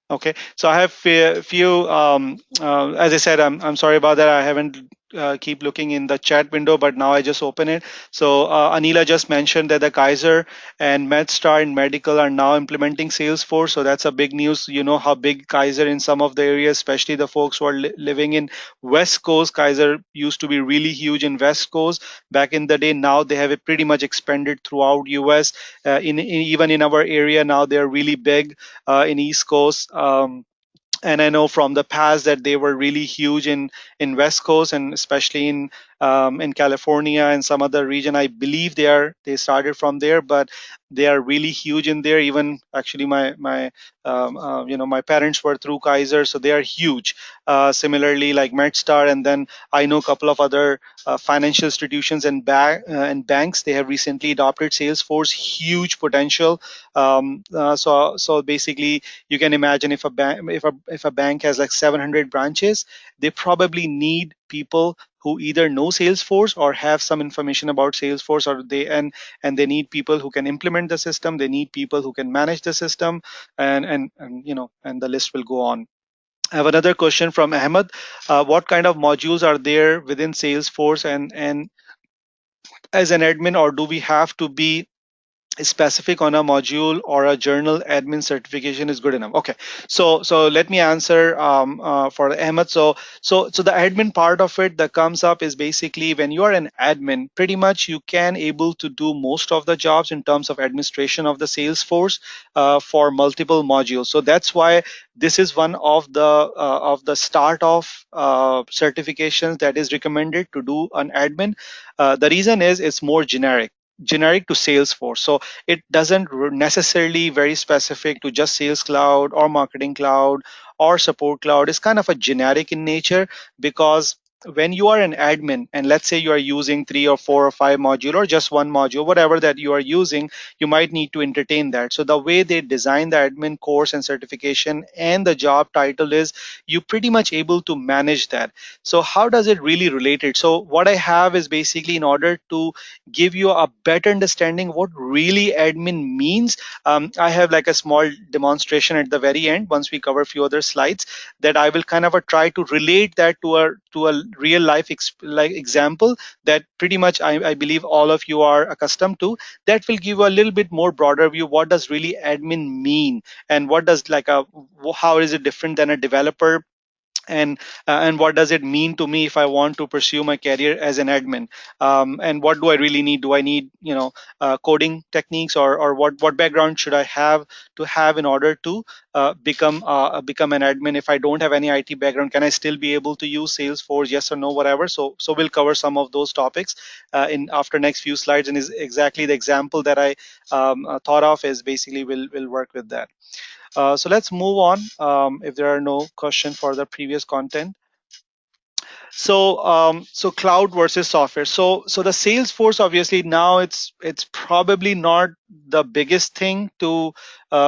Okay, so I have few. As I said, I'm sorry about that. I haven't keep looking in the chat window, but now I just open it. So Anila just mentioned that the Kaiser and MedStar in medical are now implementing Salesforce. So that's a big news. You know how big Kaiser in some of the areas, especially the folks who are living in West Coast. Kaiser used to be really huge in West Coast back in the day. Now they have it pretty much expanded throughout US. Even in our area now, they're really big in East Coast. And I know from the past that they were really huge in West Coast, and especially in California and some other region. I believe they started from there, but they are really huge in there. Even actually, my parents were through Kaiser, so they are huge. Similarly, like MedStar, and then I know a couple of other financial institutions and banks. They have recently adopted Salesforce. Huge potential. So basically you can imagine if a bank has like 700 branches, they probably need people who either know Salesforce or have some information about Salesforce, or they need people who can implement the system. They need people who can manage the system, and the list will go on. I have another question from Ahmed. What kind of modules are there within Salesforce, and as an admin, or do we have to be specific on a module, or a journal admin certification is good enough? Okay, so let me answer for Ahmed. So the admin part of it that comes up is basically when you are an admin, pretty much you can able to do most of the jobs in terms of administration of the Salesforce for multiple modules. So that's why this is one of the start of certifications that is recommended to do an admin. The reason is it's more generic to Salesforce. So it doesn't necessarily very specific to just Sales Cloud or Marketing Cloud or Support Cloud. It's kind of a generic in nature, because when you are an admin and let's say you are using 3 or 4 or 5 module, or just one module, whatever that you are using, you might need to entertain that. So the way they design the admin course and certification and the job title is you pretty much able to manage that. So how does it really relate it? So what I have is basically, in order to give you a better understanding what really admin means, I have like a small demonstration at the very end once we cover a few other slides, that I will kind of try to relate that to a real life like example that pretty much I believe all of you are accustomed to. That will give you a little bit more broader view, what does really admin mean, and what does like a how is it different than a developer, and what does it mean to me if I want to pursue my career as an admin, and what do I really need? Do I need coding techniques, or what background should I have to have in order to become an admin? If I don't have any IT background, can I still be able to use Salesforce? Yes or no, whatever. So we'll cover some of those topics in after next few slides, and is exactly the example that I thought of is basically will work with that. So let's move on. If there are no questions for the previous content. So cloud versus software. So the Salesforce, obviously now it's probably not the biggest thing to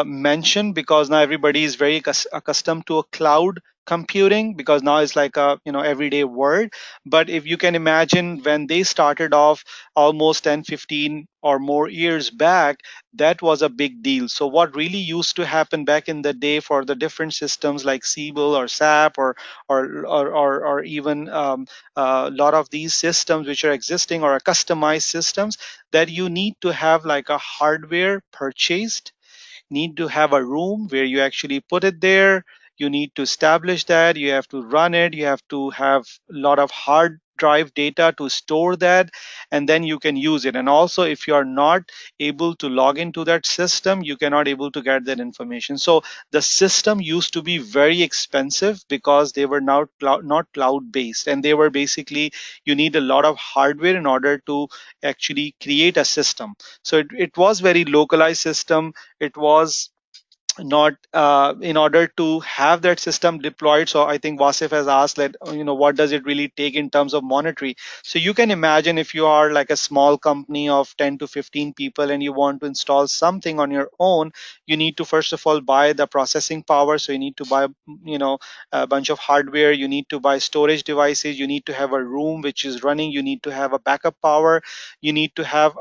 mention, because now everybody is very accustomed to a cloud computing, because now it's like a everyday word. But if you can imagine, when they started off almost 10, 15 or more years back, that was a big deal. So what really used to happen back in the day for the different systems like Siebel or SAP, or even a lot of these systems which are existing or are customized systems, that you need to have like a hardware purchased, need to have a room where you actually put it there. You need to establish that. You have to run it. You have to have a lot of hard drive data to store that, and then you can use it. And also, if you are not able to log into that system, you cannot able to get that information. So the system used to be very expensive, because they were not cloud based, and they were basically, you need a lot of hardware in order to actually create a system. So it was very localized system. It was not in order to have that system deployed. So I think Wasif has asked that, what does it really take in terms of monetary? So you can imagine, if you are like a small company of 10 to 15 people and you want to install something on your own, you need to first of all buy the processing power. So you need to buy a bunch of hardware, you need to buy storage devices, you need to have a room which is running, you need to have a backup power, you need to have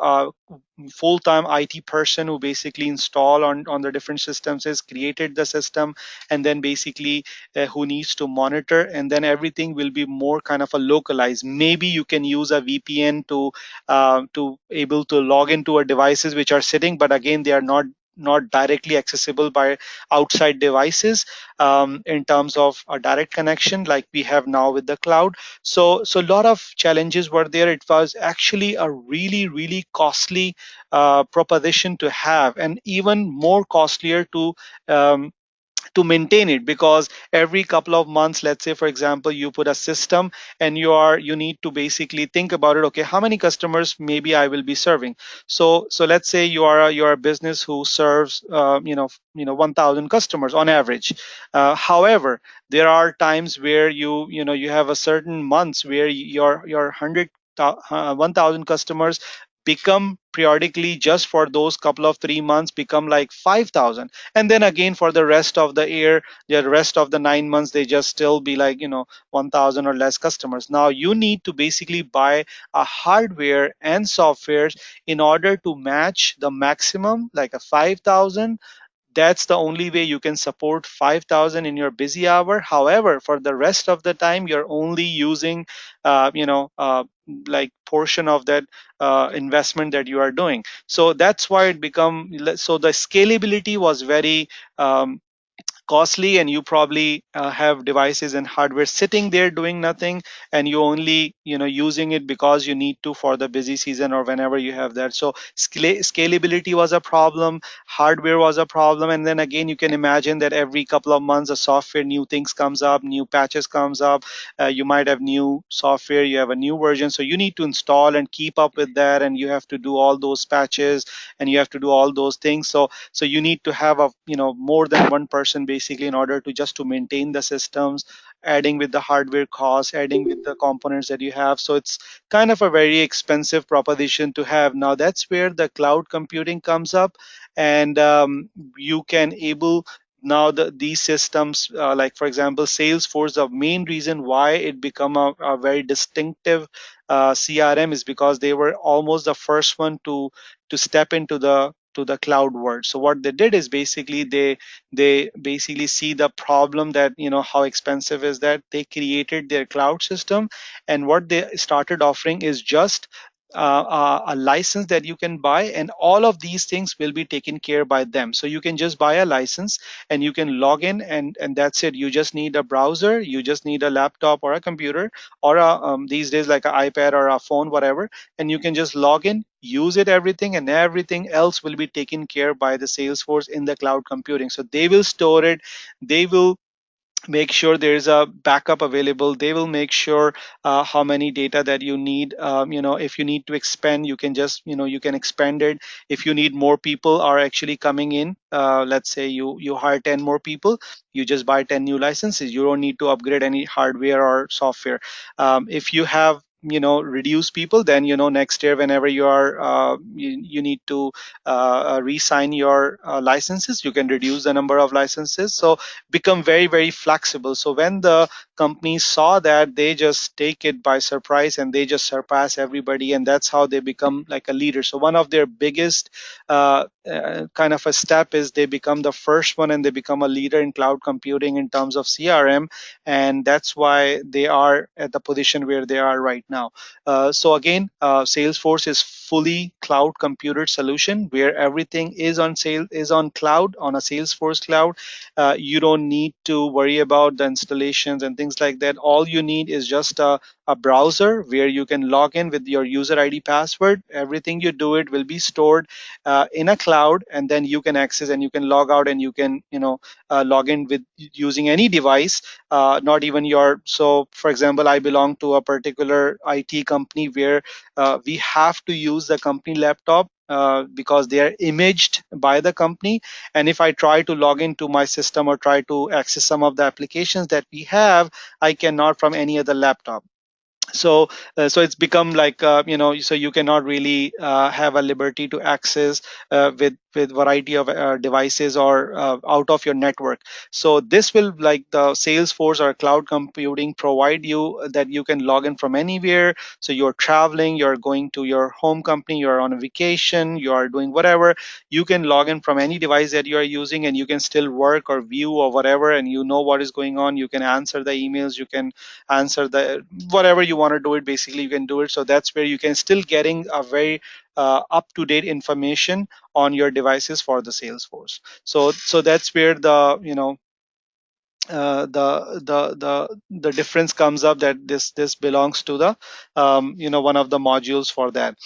full-time IT person who basically install on the different systems, has created the system, and then basically who needs to monitor, and then everything will be more kind of a localized. Maybe you can use a VPN to able to log into a devices which are sitting, but again they are not directly accessible by outside devices, in terms of a direct connection like we have now with the cloud. So a lot of challenges were there. It was actually a really costly proposition to have, and even more costlier um, to maintain it, because every couple of months, let's say for example you put a system, and you need to basically think about it. Okay, how many customers maybe I will be serving? So let's say you are a business who serves 1000 customers on average. However, there are times where you have a certain months where your 1000 customers become periodically, just for those couple of 3 months, become like 5000, and then again for the rest of the year, the rest of the 9 months, they just still be like 1000 or less customers. Now you need to basically buy a hardware and softwares in order to match the maximum, like a 5000. That's the only way you can support 5000 in your busy hour. However, for the rest of the time, you're only using like portion of that investment that you are doing. So that's why it become, so the scalability was very costly, and you probably have devices and hardware sitting there doing nothing, and you only using it because you need to for the busy season or whenever you have that. So scalability was a problem, hardware was a problem, and then again you can imagine that every couple of months a software, new things comes up, new patches comes up. You might have new software, you have a new version, so you need to install and keep up with that, and you have to do all those patches, and you have to do all those things. So you need to have a more than one person basically in order to just to maintain the systems, adding with the hardware costs, adding with the components that you have. So it's kind of a very expensive proposition to have. Now that's where the cloud computing comes up, and you can able now these systems, like for example Salesforce, the main reason why it become a very distinctive CRM is because they were almost the first one to step into the cloud world. So what they did is basically they basically see the problem that how expensive is that. They created their cloud system, and what they started offering is just a license that you can buy, and all of these things will be taken care by them. So you can just buy a license, and you can log in, and that's it. You just need a browser, you just need a laptop or a computer, or these days like an iPad or a phone, whatever, and you can just log in, use it, everything, and everything else will be taken care by the Salesforce in the cloud computing. So they will store it, they will make sure there's a backup available, they will make sure how many data that you need. If you need to expand, you can just you can expand it. If you need more people are actually coming in, let's say you hire 10 more people, you just buy 10 new licenses, you don't need to upgrade any hardware or software. If you have reduce people, then next year whenever you need to re-sign your licenses, you can reduce the number of licenses. So become very flexible. So when the companies saw that, they just take it by surprise, and they just surpass everybody, and that's how they become like a leader. So one of their biggest kind of a step is they become the first one, and they become a leader in cloud computing in terms of CRM, and that's why they are at the position where they are right now. So again, Salesforce is fully cloud computed solution where everything is on cloud, on a Salesforce cloud. You don't need to worry about the installations and things like that. All you need is just a browser where you can log in with your user ID password. Everything you do it will be stored in a cloud, and then you can access and you can log out, and you can log in with using any device, not even your. So for example, I belong to a particular IT company where we have to use the company laptop because they are imaged by the company, and if I try to log into my system or try to access some of the applications that we have, I cannot from any other laptop. So it's become like, so you cannot really have a liberty to access with variety of devices or out of your network. So this will, like, the Salesforce or cloud computing, provide you that you can log in from anywhere. So you're traveling, you're going to your home company, you're on a vacation, you are doing whatever, you can log in from any device that you are using, and you can still work or view or whatever, and you know what is going on. You can answer the emails, you can answer the whatever you want to do it, basically you can do it. So that's where you can still getting a very up to date information on your devices for the Salesforce. So that's where the the difference comes up, that this belongs to the one of the modules for that.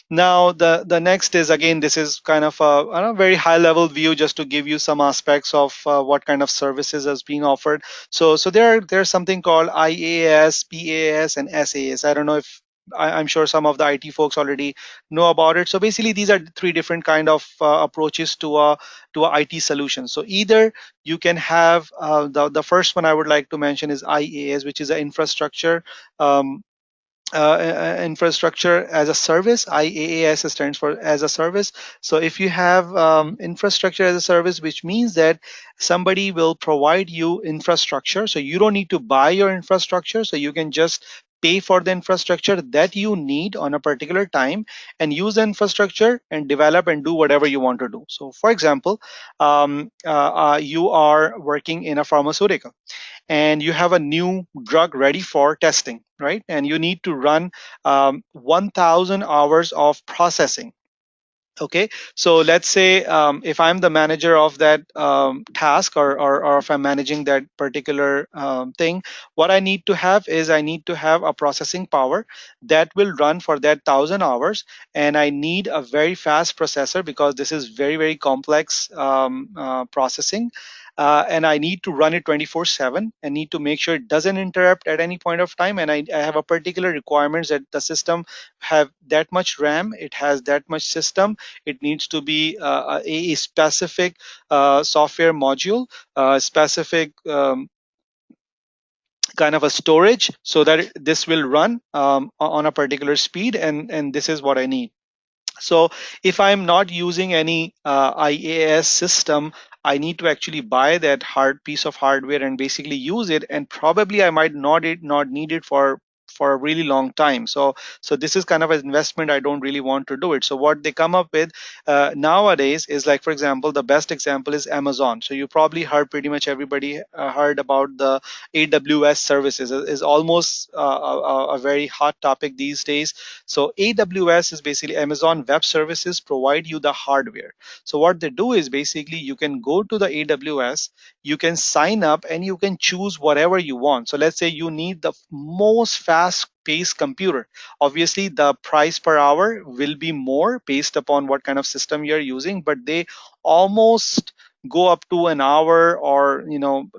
Now the next is, again, this is kind of a very high level view, just to give you some aspects of what kind of services is being offered. So there's something called IaaS, PaaS, and SaaS. I don't know if I'm sure some of the IT folks already know about it. So basically, these are three different kind of approaches to a IT solution. So either you can have the first one I would like to mention is IaaS, which is an infrastructure um, infrastructure as a service. IaaS stands for as a service. So if you have infrastructure as a service, which means that somebody will provide you infrastructure, so you don't need to buy your infrastructure, so you can just pay for the infrastructure that you need on a particular time, and use the infrastructure and develop and do whatever you want to do. So for example, you are working in a pharmaceutical, and you have a new drug ready for testing, right? And you need to run 1,000 hours of processing. Okay, so let's say if I'm the manager of that task, or if I'm managing that particular thing, what I need to have is I need to have a processing power that will run for that 1,000 hours, and I need a very fast processor because this is very, very complex processing. And I need to run it 24/7 and need to make sure it doesn't interrupt at any point of time. And I have a particular requirements that the system have that much RAM, it has that much system, it needs to be a specific software module, specific kind of a storage, so that this will run on a particular speed, and this is what I need. So if I'm not using any IaaS system, I need to actually buy that hard piece of hardware and basically use it, and probably I might not need it for a really long time. So this is kind of an investment. I don't really want to do it. So what they come up with nowadays is, like, for example, the best example is Amazon. So you probably heard, pretty much everybody heard about the AWS services. Is almost a very hot topic these days. So AWS is basically Amazon Web Services provide you the hardware. So what they do is basically you can go to the AWS, you can sign up, and you can choose whatever you want. So let's say you need the most fast paced computer. Obviously, the price per hour will be more based upon what kind of system you're using, but they almost go up to an hour, or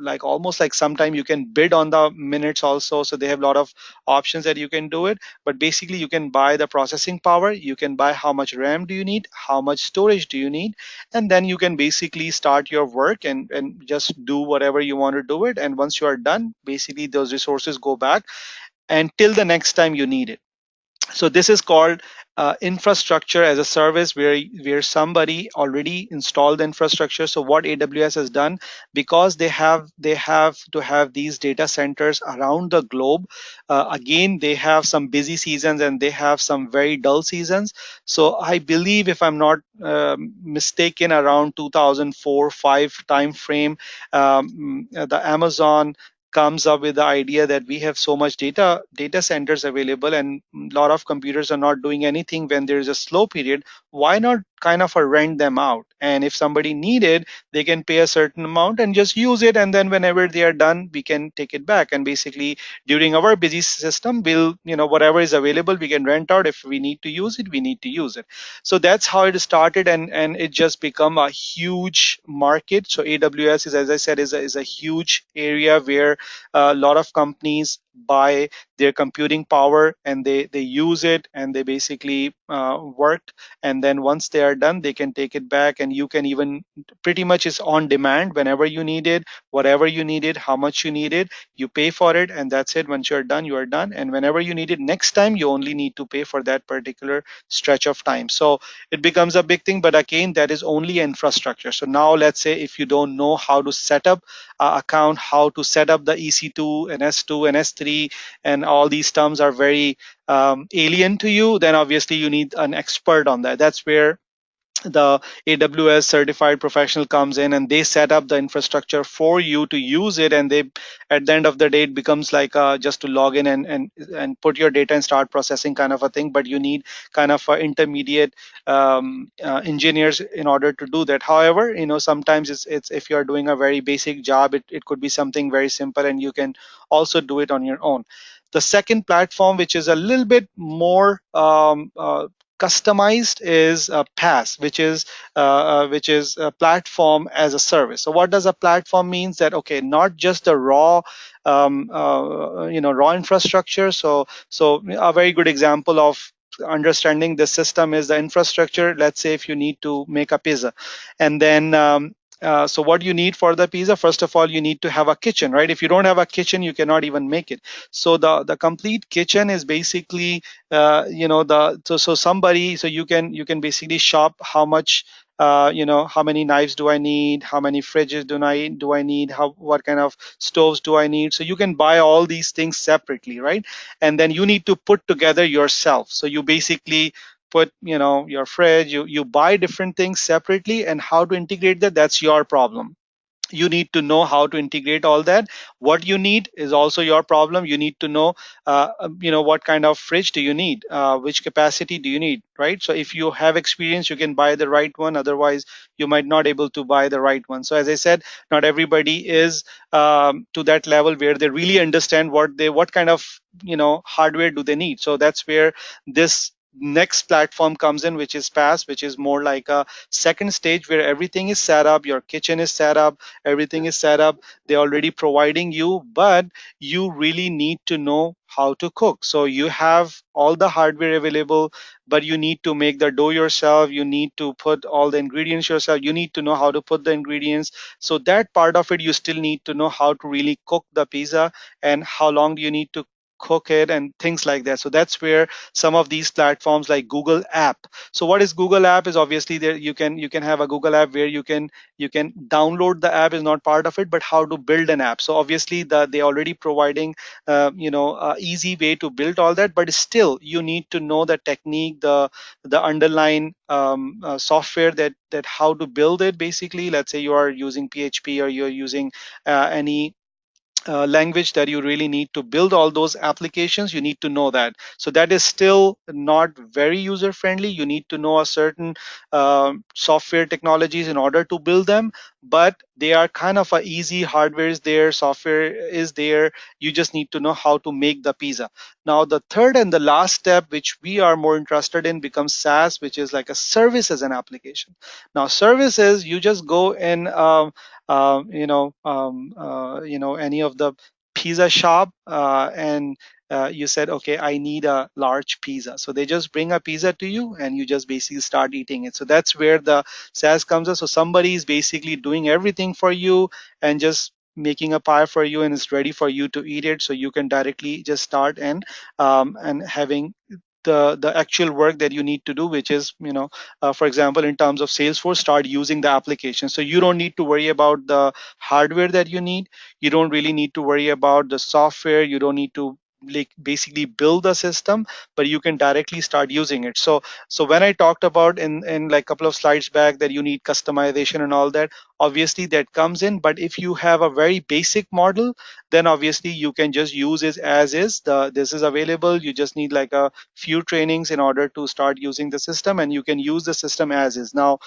like almost like sometime you can bid on the minutes also. So they have a lot of options that you can do it. But basically you can buy the processing power, you can buy how much RAM do you need, how much storage do you need, and then you can basically start your work and just do whatever you want to do it. And once you are done, basically those resources go back until the next time you need it. So this is called infrastructure as a service, where somebody already installed the infrastructure. So what AWS has done, because they have to have these data centers around the globe. Again, they have some busy seasons and they have some very dull seasons. So I believe, if I'm not mistaken, around 2004-5 time frame, the Amazon comes up with the idea that we have so much data centers available, and a lot of computers are not doing anything when there is a slow period. Why not kind of rent them out, and if somebody need it, they can pay a certain amount and just use it, and then whenever they are done, we can take it back. And basically during our busy system, we'll, whatever is available, we can rent out. If we need to use it, we need to use it. So that's how it started, and it just become a huge market. So AWS is, as I said, is a huge area where a lot of companies buy their computing power, and they use it, and they basically work. And then once they are done, they can take it back, and you can even pretty much is on demand whenever you need it, whatever you need it, how much you need it, you pay for it, and that's it. Once you're done, you are done. And whenever you need it next time, you only need to pay for that particular stretch of time. So it becomes a big thing, but again, that is only infrastructure. So now let's say if you don't know how to set up account, how to set up the EC2 and S2 and S3, and all these terms are very alien to you, then obviously you need an expert on that. That's where the AWS certified professional comes in, and they set up the infrastructure for you to use it. And they, at the end of the day, it becomes like just to log in and put your data and start processing kind of a thing. But you need kind of intermediate engineers in order to do that. However, sometimes it's if you're doing a very basic job, it could be something very simple, and you can also do it on your own. The second platform, which is a little bit more customized, is PaaS, which is a platform as a service. So what does a platform means? That okay, not just the raw infrastructure. So a very good example of understanding the system is the infrastructure. Let's say if you need to make a pizza, and then so what you need for the pizza, first of all, you need to have a kitchen, right? If you don't have a kitchen, you cannot even make it. So the complete kitchen is basically so somebody, so you can basically shop how much, how many knives do I need, how many fridges do I need, how what kind of stoves do I need. So you can buy all these things separately, right? And then you need to put together yourself. So you basically put your fridge, you buy different things separately, and how to integrate that, that's your problem. You need to know how to integrate all that. What you need is also your problem. You need to know what kind of fridge do you need, which capacity do you need, right? So if you have experience, you can buy the right one. Otherwise, you might not able to buy the right one. So as I said, not everybody is to that level where they really understand what kind of hardware do they need. So that's where this next platform comes in, which is PaaS, which is more like a second stage where everything is set up, your kitchen is set up, everything is set up, they're already providing you, but you really need to know how to cook. So you have all the hardware available, but you need to make the dough yourself, you need to put all the ingredients yourself, you need to know how to put the ingredients. So that part of it, you still need to know how to really cook the pizza, and how long do you need to cook it, and things like that. So that's where some of these platforms like Google app. So what is Google app is obviously there, you can have a Google app where you can download the app, is not part of it, but how to build an app. So obviously they already providing a easy way to build all that, but still you need to know the technique, the underlying software, that how to build it. Basically, let's say you are using PHP, or you're using any language that you really need to build all those applications, you need to know that. So that is still not very user friendly. You need to know a certain software technologies in order to build them, but they are kind of a easy. Hardware is there, software is there, you just need to know how to make the pizza. Now the third and the last step, which we are more interested in, becomes SaaS, which is like a service as an application. Now services, you just go in any of the pizza shop, and you said, okay, I need a large pizza. So they just bring a pizza to you, and you just basically start eating it. So that's where the SaaS comes in. So somebody is basically doing everything for you, and just making a pie for you, and it's ready for you to eat it. So you can directly just start and having the actual work that you need to do, which is for example, in terms of Salesforce, start using the application. So you don't need to worry about the hardware that you need, you don't really need to worry about the software, you don't need to like basically build a system, but you can directly start using it. So when I talked about in like a couple of slides back that you need customization and all that, obviously that comes in. But if you have a very basic model, then obviously you can just use it as is. This is available, you just need like a few trainings in order to start using the system, and you can use the system as is. Now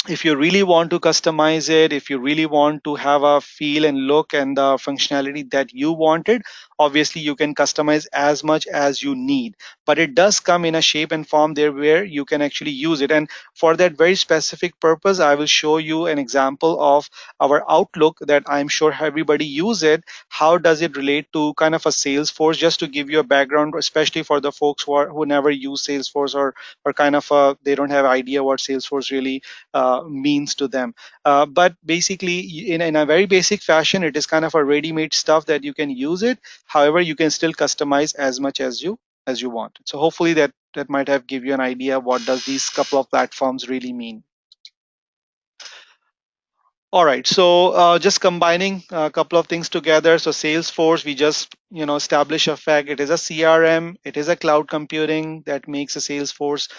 If you really want to customize it, if you really want to have a feel and look and the functionality that you wanted, obviously you can customize as much as you need. But it does come in a shape and form there where you can actually use it. And for that very specific purpose, I will show you an example of our Outlook that I'm sure everybody use it. How does it relate to kind of a Salesforce? Just to give you a background, especially for the folks who never use Salesforce, or kind of they don't have idea what Salesforce really means to them. But basically, in a very basic fashion, it is kind of a ready-made stuff that you can use it. However, you can still customize as much as you want. So hopefully that might have give you an idea what does these couple of platforms really mean. All right, so just combining a couple of things together. So Salesforce, we just establish a fact. It is a CRM. It is a cloud computing that makes a Salesforce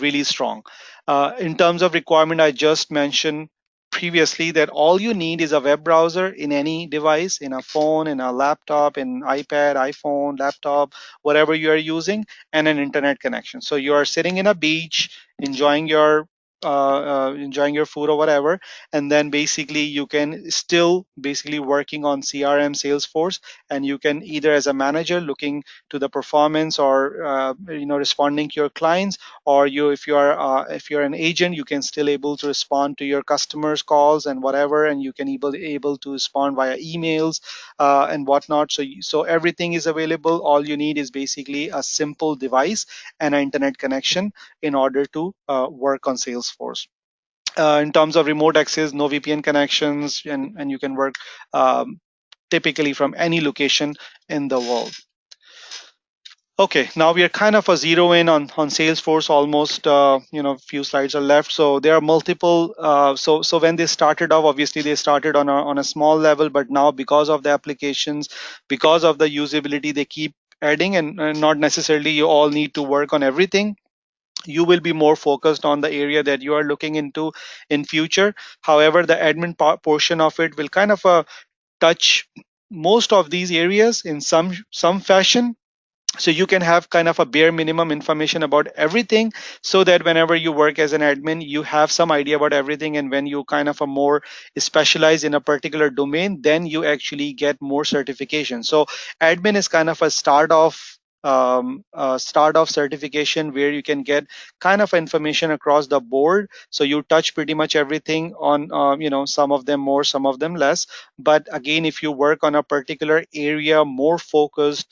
really strong. In terms of requirement, I just mentioned previously that all you need is a web browser in any device, in a phone, in a laptop, in iPad, iPhone, laptop, whatever you are using, and an internet connection. So you are sitting in a beach, enjoying enjoying your food or whatever, and then basically you can still basically working on CRM Salesforce, and you can either as a manager looking to the performance, or responding to your clients, or if you're an agent, you can still able to respond to your customers calls and whatever, and you can able to respond via emails and whatnot. So everything is available. All you need is basically a simple device and an internet connection in order to work on Salesforce. In terms of remote access, no VPN connections, and you can work typically from any location in the world. Okay, now we are kind of a zero in on Salesforce. Almost, few slides are left. So there are multiple. So when they started off, obviously they started on a small level, but now because of the applications, because of the usability, they keep adding, and not necessarily you all need to work on everything. You will be more focused on the area that you are looking into in future. However, the admin portion of it will kind of touch most of these areas in some fashion. So you can have kind of a bare minimum information about everything, so that whenever you work as an admin, you have some idea about everything. And when you kind of a more specialize in a particular domain, then you actually get more certification. So admin is kind of a start off certification where you can get kind of information across the board. So you touch pretty much everything on some of them more, some of them less. But again, if you work on a particular area more focused,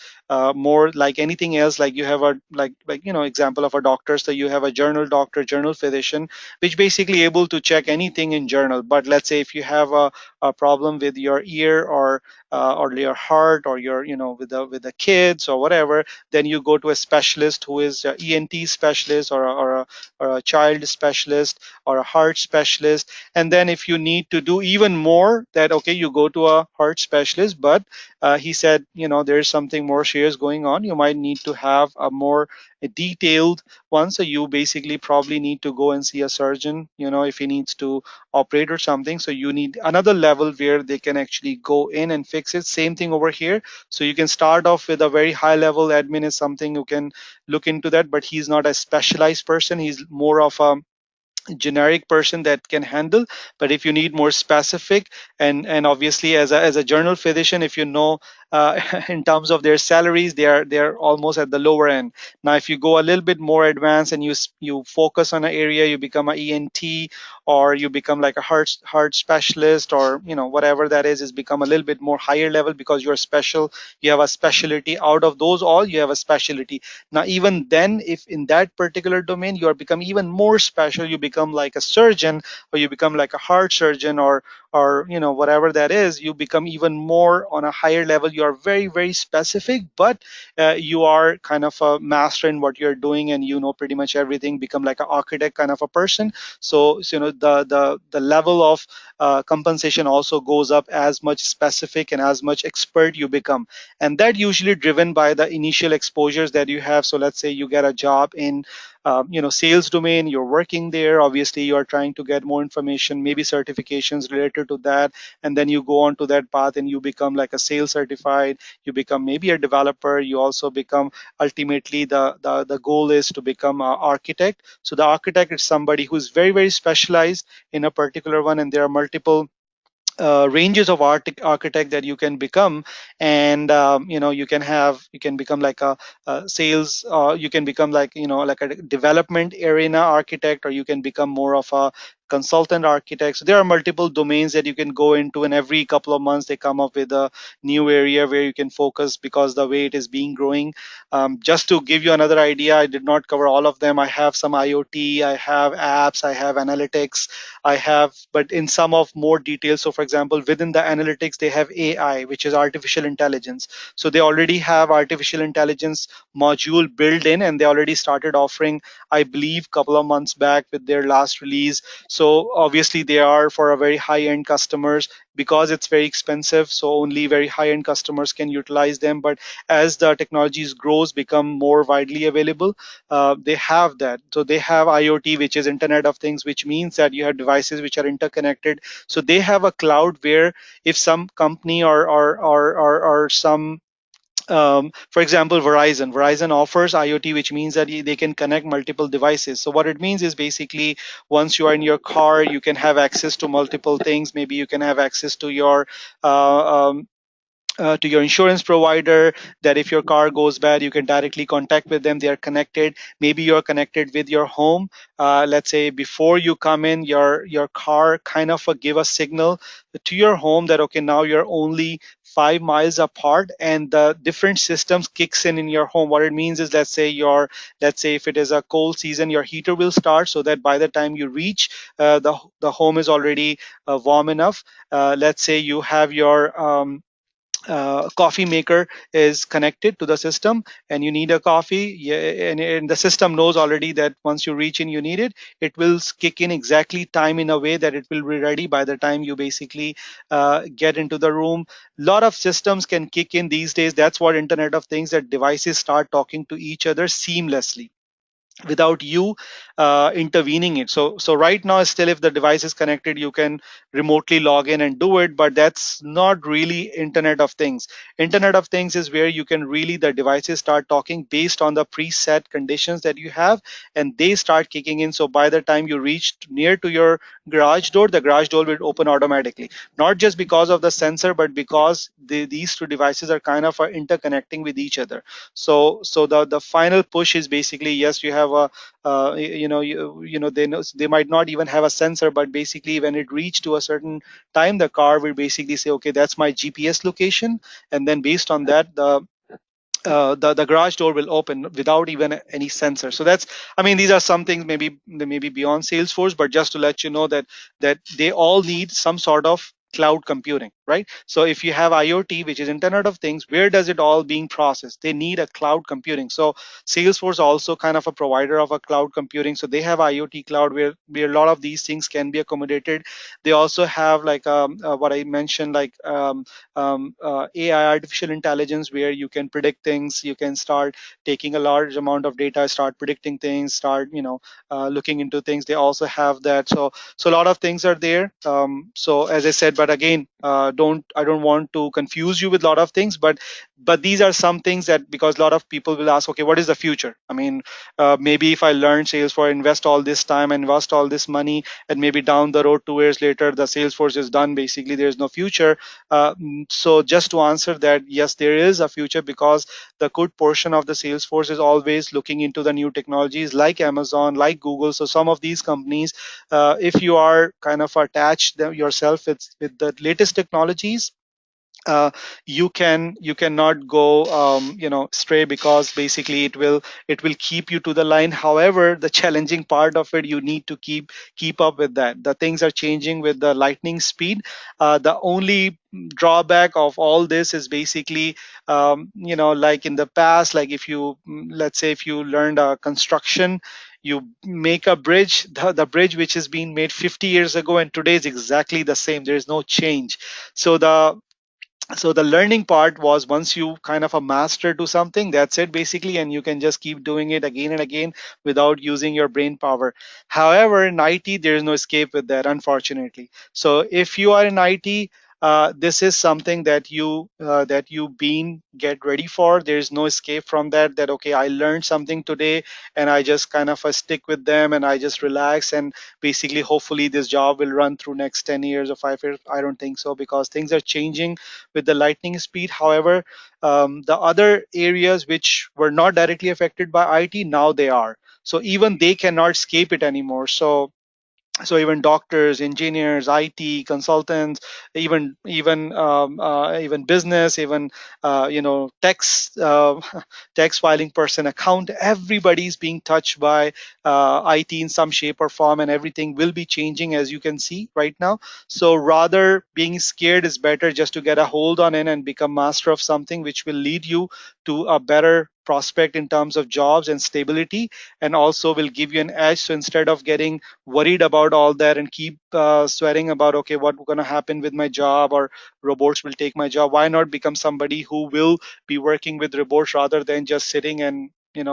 more like anything else, like you have a example of a doctor. So you have a journal doctor, journal physician, which basically able to check anything in journal. But let's say if you have a problem with your ear, or your heart, or your with the kids or whatever, then you go to a specialist who is a ENT specialist, or a child specialist, or a heart specialist. And then if you need to do even more, that okay, you go to a heart specialist, but he said, there's something more serious going on. You might need to have a more detailed one. So you basically probably need to go and see a surgeon, if he needs to operate or something. So you need another level where they can actually go in and fix it. Same thing over here. So you can start off with a very high level admin is something you can look into that, but he's not a specialized person. He's more of a generic person that can handle. But if you need more specific, and obviously as a general physician, if in terms of their salaries, they're almost at the lower end. Now if you go a little bit more advanced and you focus on an area, you become a ENT, or you become like a heart specialist, or whatever that is become a little bit more higher level, because you're special. You have a specialty. Out of those all, you have a specialty. Now even then, if in that particular domain you are become even more special, you become like a surgeon, or you become like a heart surgeon, or whatever that is, you become even more on a higher level. You are very very specific, but you are kind of a master in what you're doing, and pretty much everything, become like an architect kind of a person. So the level of compensation also goes up as much specific and as much expert you become. And that usually driven by the initial exposures that you have. So let's say you get a job in sales domain, you're working there, obviously you are trying to get more information, maybe certifications related to that, and then you go on to that path and you become like a sales certified, you become maybe a developer, you also become, ultimately the goal is to become an architect. So the architect is somebody who's very very specialized in a particular one, and there are multiple ranges of architect that you can become. And you can become like a sales, you can become like like a development arena architect, or you can become more of a consultant architect. So there are multiple domains that you can go into, and every couple of months they come up with a new area where you can focus, because the way it is being growing. Just to give you another idea, I did not cover all of them. I have some IoT, I have apps, I have analytics, I have, but in some of more detail. So, for example, within the analytics, they have AI, which is artificial intelligence. So they already have artificial intelligence module built in, and they already started offering, I believe, couple of months back with their last release. So obviously they are for a very high-end customers, because it's very expensive. So only very high-end customers can utilize them. But as the technologies grows, become more widely available, they have that. So they have IoT, which is Internet of Things, which means that you have devices which are interconnected. So they have a cloud where if some company or some for example, Verizon offers IoT, which means that they can connect multiple devices. So what it means is basically once you are in your car, you can have access to multiple things. Maybe you can have access uh, um, to your insurance provider, that if your car goes bad, you can directly contact with them. They are connected. Maybe you're connected with your home. Let's say before you come in, your car kind of give a signal to your home that okay, now you're only 5 miles apart, and the different systems kicks in your home. What it means is, let's say if it is a cold season, your heater will start, so that by the time you reach, the home is already warm enough. Let's say you have your coffee maker is connected to the system, and you need a coffee, yeah, and the system knows already that once you reach in you need it, it will kick in exactly time in a way that it will be ready by the time you basically get into the room. A lot of systems can kick in these days. That's what Internet of Things, that devices start talking to each other seamlessly without you intervening it. So right now still, if the device is connected, you can remotely log in and do it, but that's not really Internet of Things. Internet of Things is where you can really, the devices start talking based on the preset conditions that you have, and they start kicking in. So by the time you reach near to your garage door, the garage door will open automatically, not just because of the sensor, but because these two devices are kind of interconnecting with each other. So the final push is basically, yes, you have a they know, they might not even have a sensor, but basically when it reach to a certain time, the car will basically say, okay, that's my GPS location, and then based on that, the garage door will open without even any sensor. So that's, I mean, these are some things, maybe they may be beyond Salesforce, but just to let you know that they all need some sort of cloud computing, right? So if you have IoT, which is Internet of Things, where does it all being processed? They need a cloud computing. So Salesforce also kind of a provider of a cloud computing. So they have IoT cloud where a lot of these things can be accommodated. They also have like what I mentioned, like AI, artificial intelligence, where you can predict things. You can start taking a large amount of data, start predicting things, start looking into things. They also have that. So a lot of things are there. So as I said, but again, I don't want to confuse you with a lot of things, but these are some things that, because a lot of people will ask, okay, what is the future? I mean, maybe if I learn Salesforce, invest all this time, invest all this money, and maybe down the road 2 years later, the Salesforce is done. Basically, there's no future. So just to answer that, yes, there is a future, because the good portion of the Salesforce is always looking into the new technologies like Amazon, like Google. So some of these companies, if you are kind of attached yourself with the latest technologies, uh, you cannot go stray, because basically it will keep you to the line. However, the challenging part of it, you need to keep up with that. The things are changing with the lightning speed. The only drawback of all this is basically, like in the past, like if you, let's say if you learned construction, you make a bridge, the bridge which is being made 50 years ago and today is exactly the same. There is no change. So So the learning part was once you kind of a master to something, that's it basically, and you can just keep doing it again and again without using your brain power. However, in it there is no escape with that, unfortunately. So if you are in it, this is something that you been get ready for. There's no escape from that. That okay, I learned something today, and I just kind of stick with them, and I just relax, and basically, hopefully, this job will run through next 10 years or 5 years. I don't think so, because things are changing with the lightning speed. However, the other areas which were not directly affected by IT, now they are. So even they cannot escape it anymore. So even doctors, engineers, IT consultants, even business, even tax tax filing person, account, everybody's being touched by IT in some shape or form, and everything will be changing, as you can see right now. So rather being scared is better, just to get a hold on it and become master of something which will lead you to a better prospect in terms of jobs and stability, and also will give you an edge. So instead of getting worried about all that and keep swearing about okay, what's going to happen with my job, or robots will take my job, why not become somebody who will be working with robots rather than just sitting and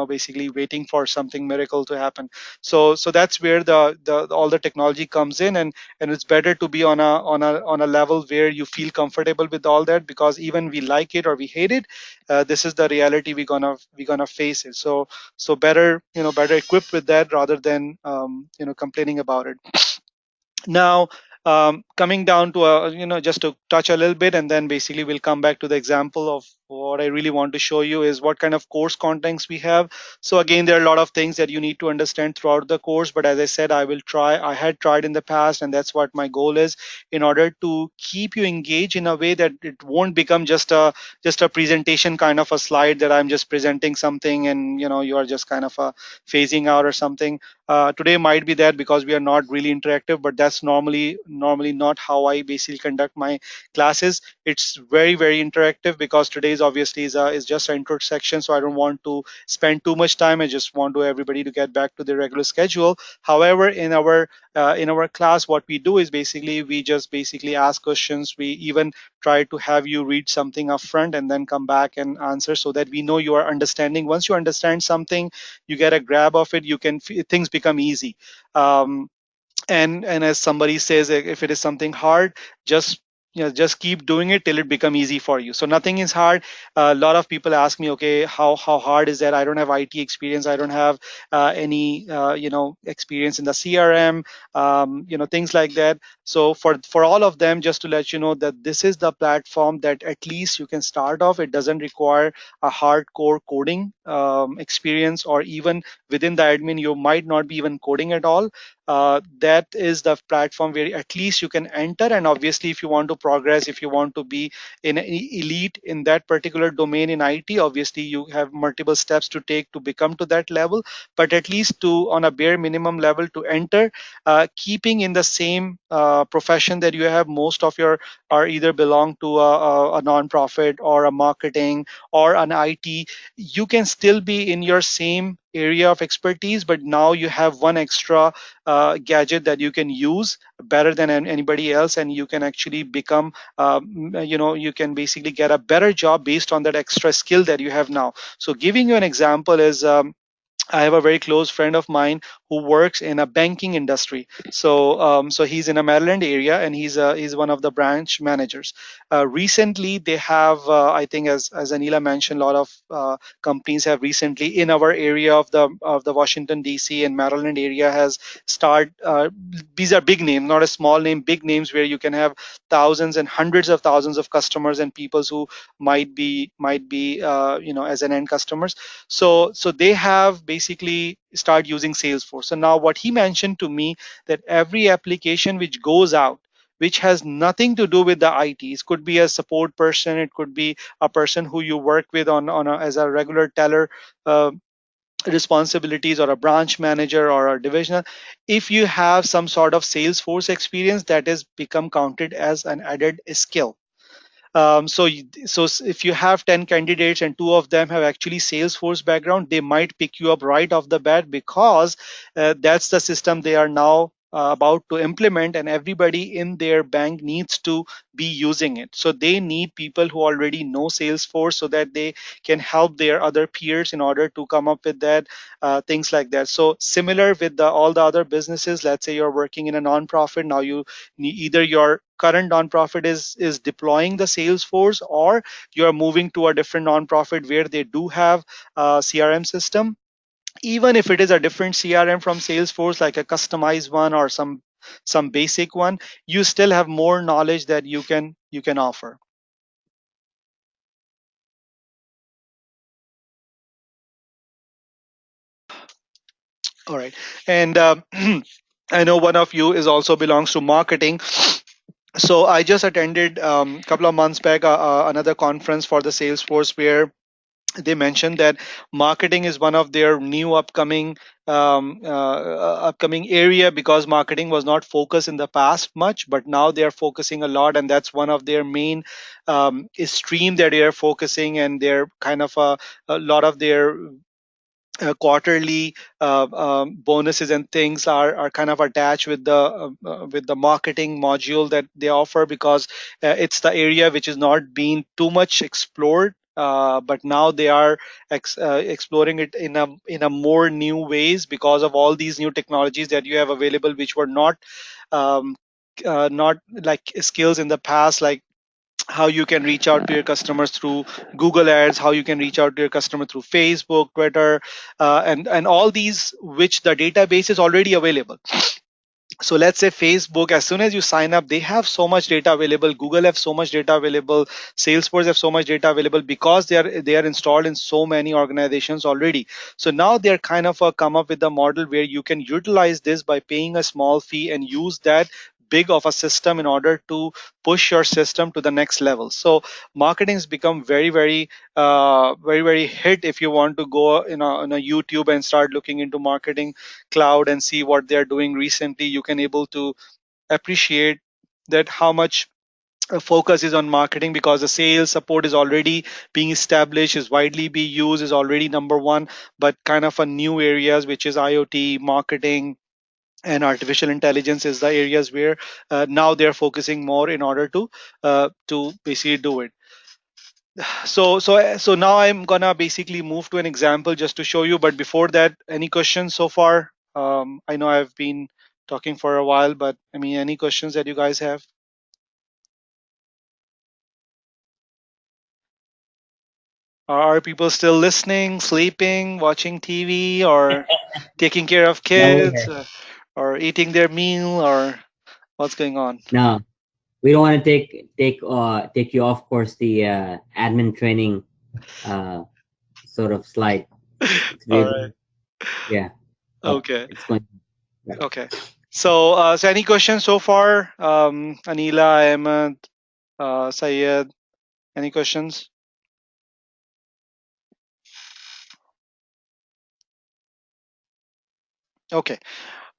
basically waiting for something miracle to happen. So that's where the all the technology comes in, and it's better to be on a level where you feel comfortable with all that, because even we like it or we hate it, this is the reality we're gonna face it. So better, better equipped with that rather than complaining about it. Now, coming down to just to touch a little bit, and then basically we'll come back to the example of what I really want to show you is what kind of course contents we have. So again, there are a lot of things that you need to understand throughout the course, but as I said, I had tried in the past, and that's what my goal is, in order to keep you engaged in a way that it won't become just a presentation kind of a slide that I'm just presenting something, and you are just kind of phasing out or something. Today might be that because we are not really interactive, but that's normally not how I basically conduct my classes. It's very very interactive, because today's obviously is just an intro section, so I don't want to spend too much time. I just want to everybody to get back to their regular schedule. However, in our class, what we do is basically we just basically ask questions. We even try to have you read something up front and then come back and answer, so that we know you are understanding. Once you understand something, you get a grab of it, things become easy. Um, and and as somebody says, if it is something hard, just just keep doing it till it become easy for you. So nothing is hard. A lot of people ask me, okay, how hard is that? I don't have IT experience, I don't have any experience in the CRM, things like that. So for all of them, just to let you know that this is the platform that at least you can start off. It doesn't require a hardcore coding experience, or even within the admin you might not be even coding at all. That is the platform where at least you can enter. And obviously, if you want to progress, if you want to be in elite in that particular domain in IT, obviously you have multiple steps to take to become to that level. But at least to on a bare minimum level to enter, keeping in the same profession that you have, most of your are either belong to a non-profit or a marketing or an IT, you can still be in your same area of expertise, but now you have one extra gadget that you can use better than anybody else, and you can actually become you can basically get a better job based on that extra skill that you have now. So giving you an example is, I have a very close friend of mine who works in a banking industry. So he's in a Maryland area, and he's one of the branch managers. Recently, they have, I think, as Anila mentioned, a lot of companies have recently in our area of the Washington D.C. and Maryland area has start. These are big names, not a small name, big names where you can have thousands and hundreds of thousands of customers and people who might be as an end customers. So they have basically start using Salesforce. So now what he mentioned to me, that every application which goes out, which has nothing to do with the IT, it could be a support person, it could be a person who you work with as a regular teller uh, responsibilities, or a branch manager or a divisional. If you have some sort of Salesforce experience, that is become counted as an added skill. So if you have 10 candidates and two of them have actually Salesforce background, they might pick you up right off the bat, because that's the system they are now about to implement, and everybody in their bank needs to be using it. So they need people who already know Salesforce so that they can help their other peers in order to come up with that, things like that. So similar with all the other businesses. Let's say you're working in a nonprofit. Now you either your current nonprofit is deploying the Salesforce, or you're moving to a different nonprofit where they do have a CRM system. Even if it is a different CRM from Salesforce, like a customized one or some basic one, you still have more knowledge that you can offer. All right. And I know one of you is also belongs to marketing. So I just attended a couple of months back another conference for the Salesforce, where they mentioned that marketing is one of their new upcoming area, because marketing was not focused in the past much, but now they are focusing a lot, and that's one of their main stream that they are focusing, and they're kind of a lot of their quarterly bonuses and things are kind of attached with the marketing module that they offer, because it's the area which is not being too much explored. But now they are exploring it in a more new ways, because of all these new technologies that you have available, which were um, not like skills in the past, like how you can reach out to your customers through Google Ads, how you can reach out to your customer through Facebook, Twitter, and all these, which the database is already available. So let's say Facebook, as soon as you sign up, they have so much data available. Google have so much data available. Salesforce have so much data available, because they are installed in so many organizations already. So now they're kind of come up with a model where you can utilize this by paying a small fee and use that big of a system in order to push your system to the next level. So marketing has become very hit. If you want to go in a YouTube and start looking into marketing cloud and see what they're doing recently, you can able to appreciate that how much focus is on marketing, because the sales support is already being established, is widely be used, is already number one. But kind of a new areas, which is IoT, marketing, and artificial intelligence, is the areas where now they're focusing more in order to basically do it. So now I'm gonna basically move to an example just to show you. But before that, any questions so far? I know I've been talking for a while, but I mean, any questions that you guys have? Are people still listening, sleeping, watching TV, or taking care of No, we're kids, here. or eating their meal, or what's going on? No, we don't want to take you off course the admin training uh, sort of slide. It's All right. really, yeah, but Okay. it's going. Yeah. Okay. So any questions so far? Anila, Ahmed, Sayed, any questions? Okay.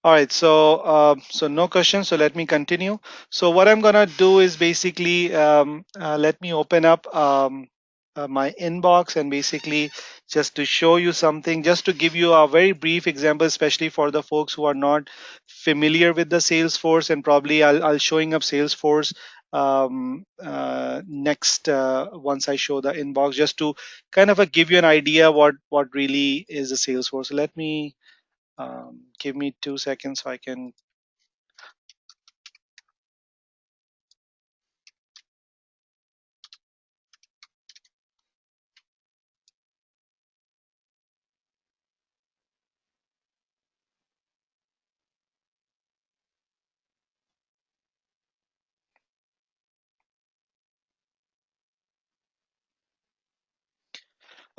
All right, so no questions. So let me continue. So what I'm gonna do is basically let me open up my inbox, and basically just to show you something, just to give you a very brief example, especially for the folks who are not familiar with the Salesforce, and probably I'll showing up Salesforce next once I show the inbox, just to kind of give you an idea what really is the Salesforce. So let me give me 2 seconds so I can.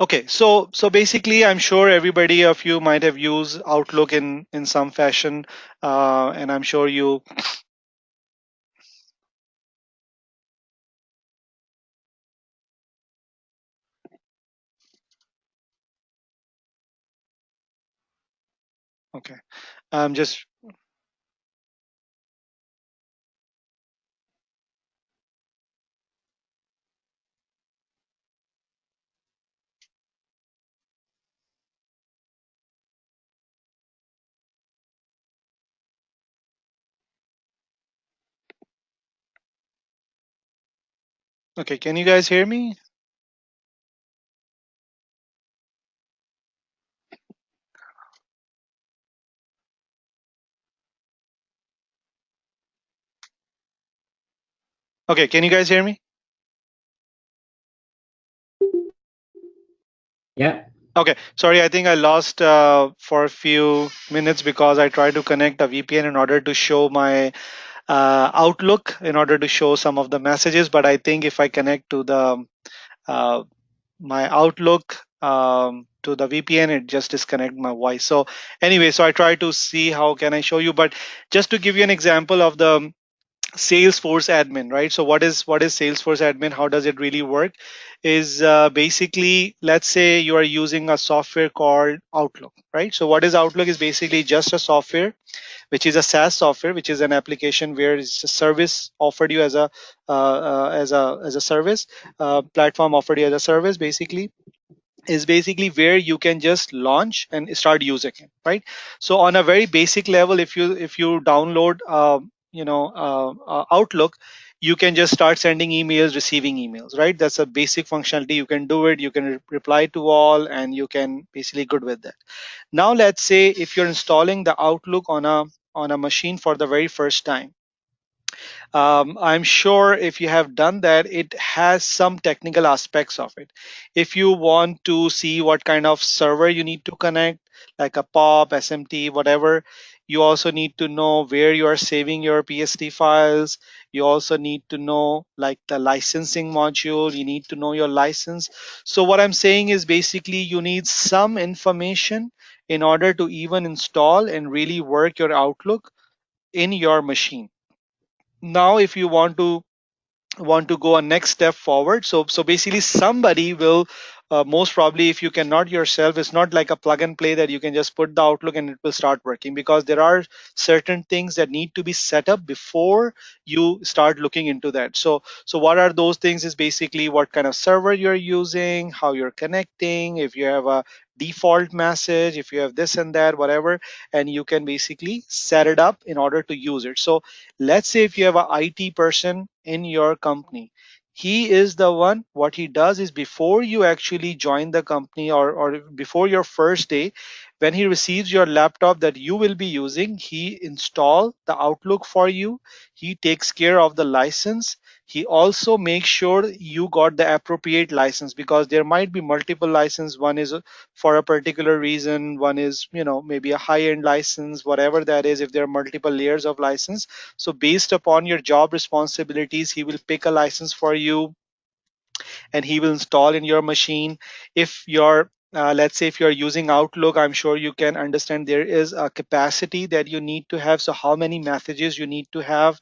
Okay, so basically, I'm sure everybody of you might have used Outlook in some fashion, and I'm sure you. Okay, I'm just. Okay, can you guys hear me? Okay, can you guys hear me? Yeah. Okay, sorry, I think I lost for a few minutes because I tried to connect a VPN in order to show my Outlook, in order to show some of the messages. But I think if I connect to the uh, my Outlook to the VPN, it just disconnect my voice. So anyway, so I try to see how can I show you. But just to give you an example of the Salesforce admin, right? So what is Salesforce admin? How does it really work? Is basically, let's say you are using a software called Outlook, right? So what is Outlook? Is basically just a software which is a SaaS software, which is an application where it's a service offered you as a as a service platform offered you as a service. Basically, is basically where you can just launch and start using it, right? So on a very basic level, if you download Outlook, you can just start sending emails, receiving emails, right? That's a basic functionality. You can do it, you can reply to all, and you can basically good with that. Now let's say if you're installing the Outlook on a machine for the very first time. I'm sure if you have done that, it has some technical aspects of it. If you want to see what kind of server you need to connect, like a POP, SMT, whatever, you also need to know where you are saving your PST files. You also need to know like the licensing module. You need to know your license. So what I'm saying is basically you need some information in order to even install and really work your Outlook in your machine. Now if you want to go a next step forward, so basically somebody will most probably, if you cannot yourself, it's not like a plug and play that you can just put the Outlook and it will start working, because there are certain things that need to be set up before you start looking into that. So what are those things? Is basically what kind of server you're using, how you're connecting, if you have a default message, if you have this and that, whatever, and you can basically set it up in order to use it. So let's say if you have an IT person in your company, he is the one, what he does is before you actually join the company, or before your first day, when he receives your laptop that you will be using, he install the Outlook for you. He takes care of the license. He also makes sure you got the appropriate license, because there might be multiple license. One is for a particular reason, one is maybe a high end license, whatever that is, if there are multiple layers of license. So based upon your job responsibilities, he will pick a license for you and he will install in your machine. If you're let's say if you're using Outlook, I'm sure you can understand there is a capacity that you need to have. So how many messages you need to have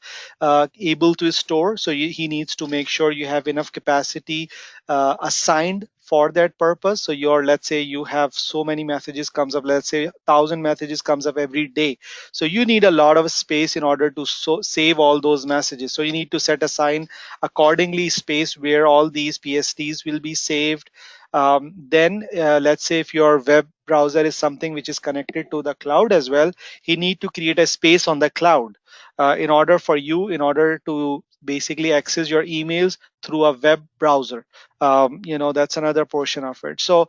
able to store. So he needs to make sure you have enough capacity assigned for that purpose. So your, let's say you have so many messages comes up, let's say 1,000 messages comes up every day. So you need a lot of space in order to save all those messages. So you need to set aside accordingly space where all these PSTs will be saved. Then let's say if your web browser is something which is connected to the cloud as well, he need to create a space on the cloud in order for you, in order to basically access your emails through a web browser. That's another portion of it. So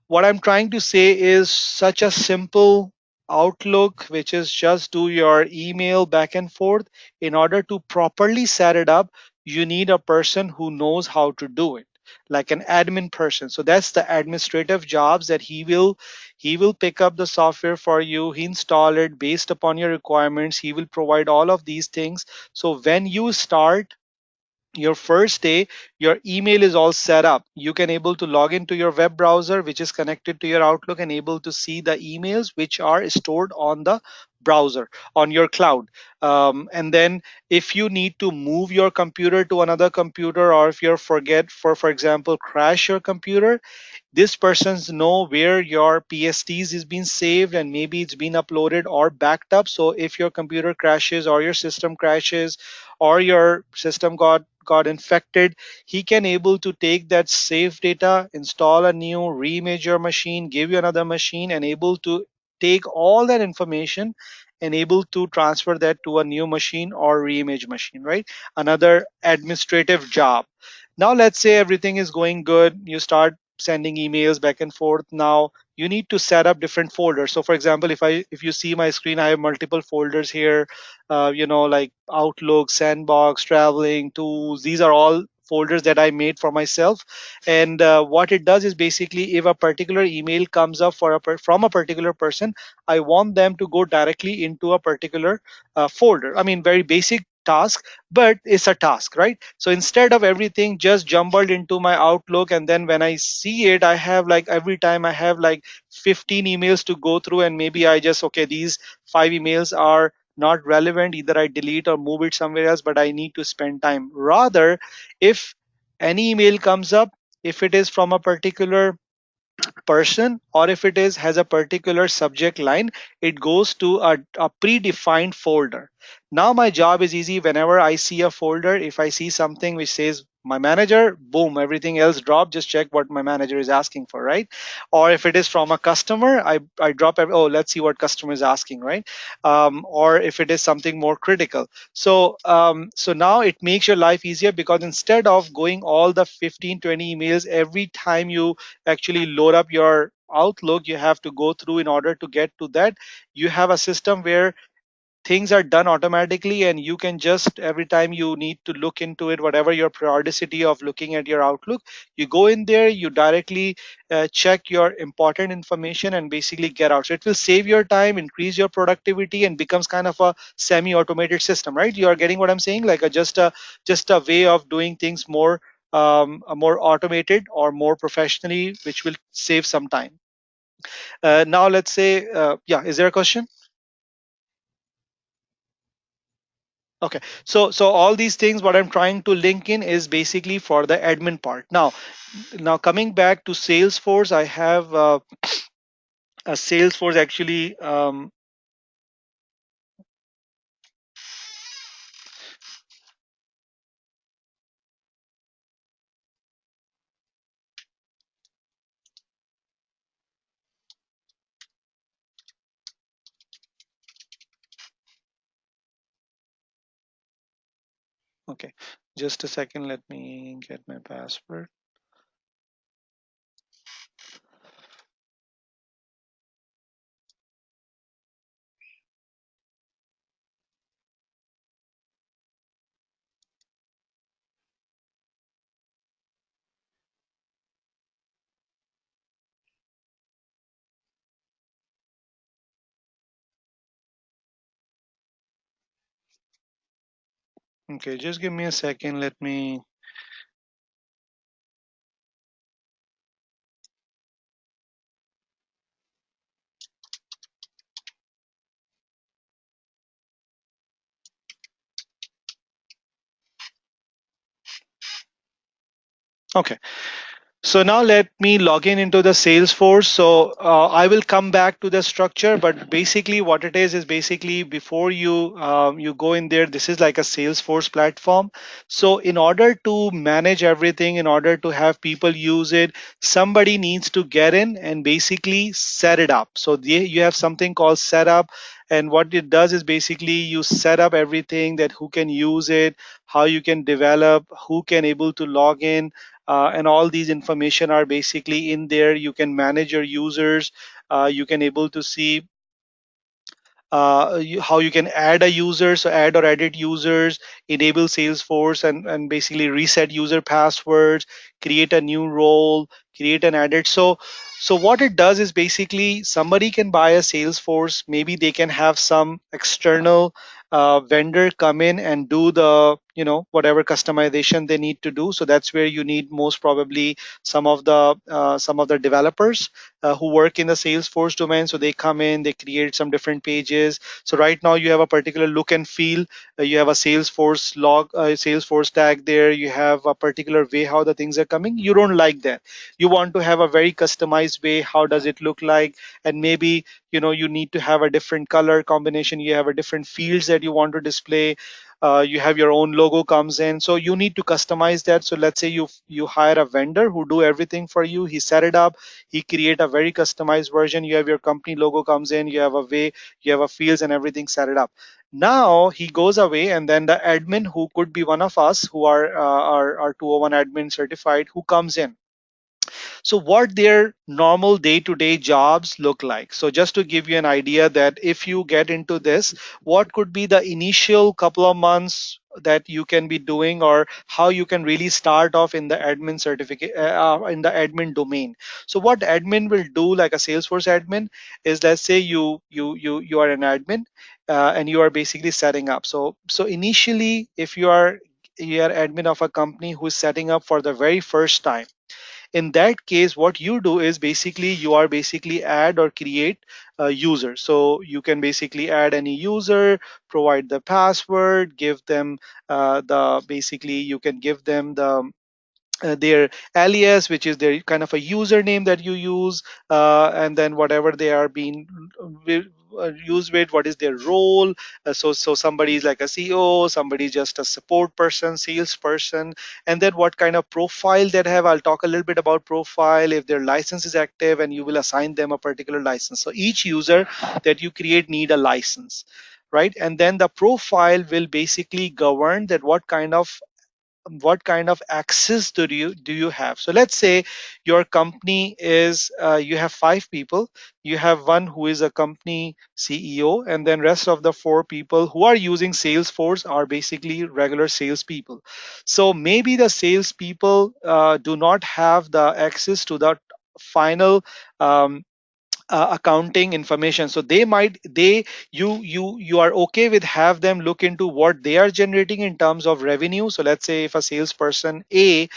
what I'm trying to say is such a simple Outlook, which is just do your email back and forth. In order to properly set it up, you need a person who knows how to do it, like an admin person. So that's the administrative jobs that he will pick up the software for you. He install it based upon your requirements. He will provide all of these things. So when you start your first day, your email is all set up. You can able to log into your web browser which is connected to your Outlook, and able to see the emails which are stored on the browser on your cloud. And then if you need to move your computer to another computer, or if you're forget for example crash your computer, this person's know where your PSTs is being saved, and maybe it's been uploaded or backed up. So if your computer crashes or your system crashes or your system got infected, he can able to take that saved data, install a new, reimage your machine, give you another machine, and able to take all that information and able to transfer that to a new machine or reimage machine, right? Another administrative job. Now let's say everything is going good, you start sending emails back and forth. Now you need to set up different folders. So for example, if you see my screen, I have multiple folders here, like Outlook, Sandbox, Traveling, Tools. These are all folders that I made for myself. And what it does is basically, if a particular email comes up from a particular person, I want them to go directly into a particular folder. I mean, very basic task, but it's a task, right? So instead of everything just jumbled into my Outlook, and then when I see it, I have like every time I have like 15 emails to go through, and maybe I just, okay, these 5 emails are not relevant, either I delete or move it somewhere else, but I need to spend time. Rather, if any email comes up, if it is from a particular person, or if it is has a particular subject line, it goes to a predefined folder. Now my job is easy. Whenever I see a folder, if I see something which says my manager, boom, everything else drop, just check what my manager is asking for, right? Or if it is from a customer, I drop oh, let's see what customer is asking, right? Or if it is something more critical. So now it makes your life easier, because instead of going all the 15 20 emails every time you actually load up your Outlook, you have to go through in order to get to that. You have a system where things are done automatically, and you can just, every time you need to look into it, whatever your periodicity of looking at your Outlook, you go in there, you directly check your important information and basically get out. So it will save your time, increase your productivity, and becomes kind of a semi-automated system, right? You are getting what I'm saying, like just a way of doing things more automated or more professionally, which will save some time. Now let's say, yeah, is there a question? Okay, so all these things, what I'm trying to link in is basically for the admin part. Now coming back to Salesforce, I have a Salesforce actually. Okay, just a second. Let me get my password. Okay, just give me a second. Let me. Okay. So now let me log in into the Salesforce. So I will come back to the structure, but basically what it is basically, before you go in there, this is like a Salesforce platform. So in order to manage everything, in order to have people use it, somebody needs to get in and basically set it up. So you have something called setup, and what it does is basically you set up everything, that who can use it, how you can develop, who can able to log in, and all these information are basically in there. You can manage your users. You can able to see how you can add a user, so add or edit users, enable Salesforce, and basically reset user passwords, create a new role, create an edit. So what it does is basically, somebody can buy a Salesforce, maybe they can have some external vendor come in and do the, whatever customization they need to do. So that's where you need most probably some of the developers who work in the Salesforce domain. So they come in, they create some different pages. So right now you have a particular look and feel. You have a Salesforce Salesforce tag there. You have a particular way how the things are coming. You don't like that. You want to have a very customized way. How does it look like? And maybe you need to have a different color combination. You have a different fields that you want to display. you have your own logo comes in, so you need to customize that. So let's say you hire a vendor who do everything for you. He set it up, he create a very customized version. You have your company logo comes in, you have a way, you have a fields and everything set it up. Now he goes away, and then the admin, who could be one of us who are 201 admin certified, who comes in. So what their normal day-to-day jobs look like. So just to give you an idea that if you get into this, what could be the initial couple of months that you can be doing, or how you can really start off in the admin certificate, in the admin domain. So what admin will do, like a Salesforce admin, is, let's say you are an admin, and you are basically setting up. So initially, if you are admin of a company who is setting up for the very first time, in that case, what you do is basically you are basically add or create a user. So you can basically add any user, provide the password, give them the basically you can give them their alias, which is their kind of a username that you use, and then whatever they are being used with, what is their role. So somebody is like a CEO, somebody is just a support person, salesperson, and then what kind of profile they have. I'll talk a little bit about profile, if their license is active, and you will assign them a particular license. So each user that you create need a license, right? And then the profile will basically govern that what kind of access do you have. So let's say your company is, you have 5 people. You have one who is a company CEO, and then rest of the 4 people who are using Salesforce are basically regular salespeople. So maybe the salespeople do not have the access to the final accounting information. So they might they you are okay with have them look into what they are generating in terms of revenue. So let's say if a salesperson A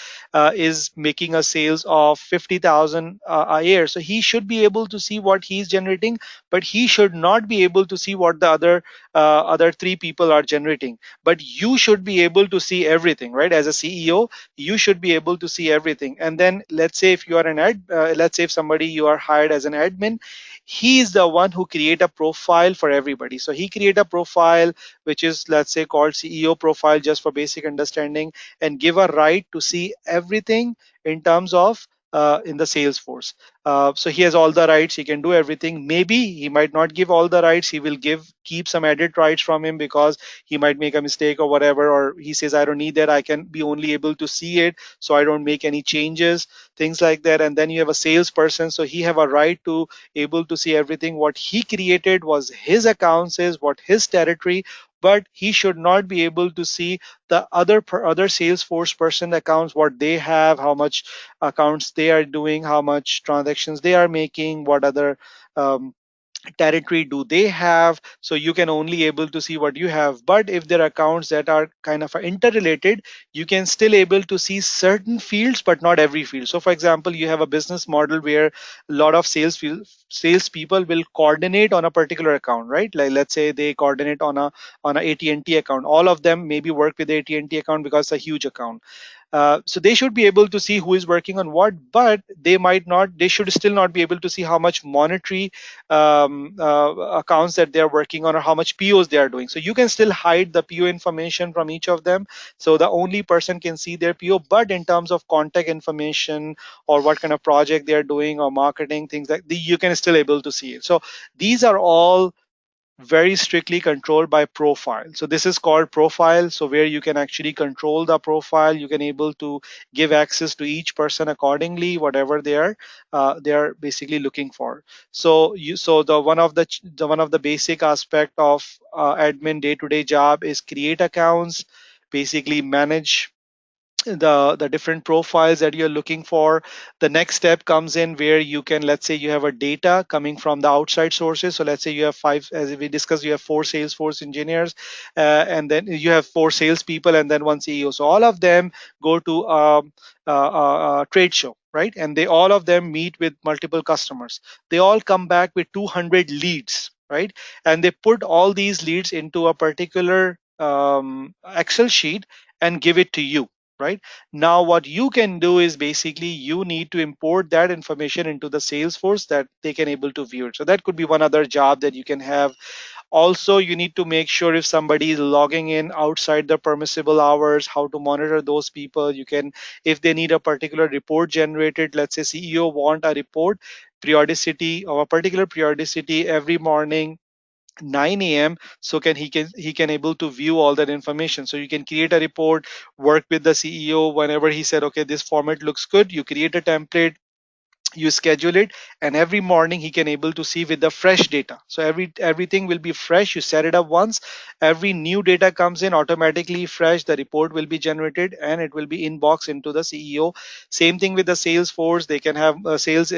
is making a sales of 50,000 a year, so he should be able to see what he's generating, but he should not be able to see what the other 3 people are generating. But you should be able to see everything, right? As a CEO, you should be able to see everything. And then let's say if you are let's say if somebody you are hired as an admin, he is the one who create a profile for everybody. So he create a profile which is, let's say, called CEO profile, just for basic understanding, and give a right to see everything in terms of in the Salesforce. So he has all the rights, he can do everything. Maybe he might not give all the rights, he will keep some edit rights from him, because he might make a mistake or whatever, or he says I don't need that, I can be only able to see it, so I don't make any changes, things like that. And then you have a salesperson, so he have a right to able to see everything. What he created was his accounts, is what his territory, but he should not be able to see the other Salesforce person accounts, what they have, how much accounts they are doing, how much transactions they are making, what other um, territory do they have. So you can only able to see what you have. But if there are accounts that are kind of interrelated, you can still able to see certain fields but not every field. So for example, you have a business model where a lot of sales people will coordinate on a particular account, right? Like let's say they coordinate on a AT&T account. All of them maybe work with the AT&T account because it's a huge account. So they should be able to see who is working on what, but they should still not be able to see how much monetary accounts that they're working on, or how much POs they are doing. So you can still hide the PO information from each of them. So the only person can see their PO, but in terms of contact information, or what kind of project they are doing, or marketing, things like you can still able to see it. So these are all very strictly controlled by profile. So this is called profile. So where you can actually control the profile, you can able to give access to each person accordingly, whatever they are basically looking for. So the one of the basic aspect of admin day-to-day job is create accounts, basically manage the different profiles that you're looking for. The next step comes in where you can, let's say you have a data coming from the outside sources. So let's say you have 5, as we discussed, you have 4 Salesforce engineers, and then you have 4 salespeople, and then one CEO. So all of them go to a trade show, right? And they all of them meet with multiple customers. They all come back with 200 leads, right? And they put all these leads into a particular Excel sheet and give it to you, right? Now what you can do is basically you need to import that information into the Salesforce that they can able to view it. So that could be one other job that you can have. Also, you need to make sure if somebody is logging in outside the permissible hours, how to monitor those people. You can, if they need a particular report generated, let's say CEO want a report periodicity or a particular periodicity every morning 9 a.m. So can able to view all that information. So you can create a report, work with the CEO whenever he said, okay, this format looks good. You create a template, you schedule it, and every morning he can able to see with the fresh data. So everything will be fresh. You set it up once, every new data comes in automatically fresh, the report will be generated and it will be inbox into the CEO. Same thing with the Salesforce. They can have sales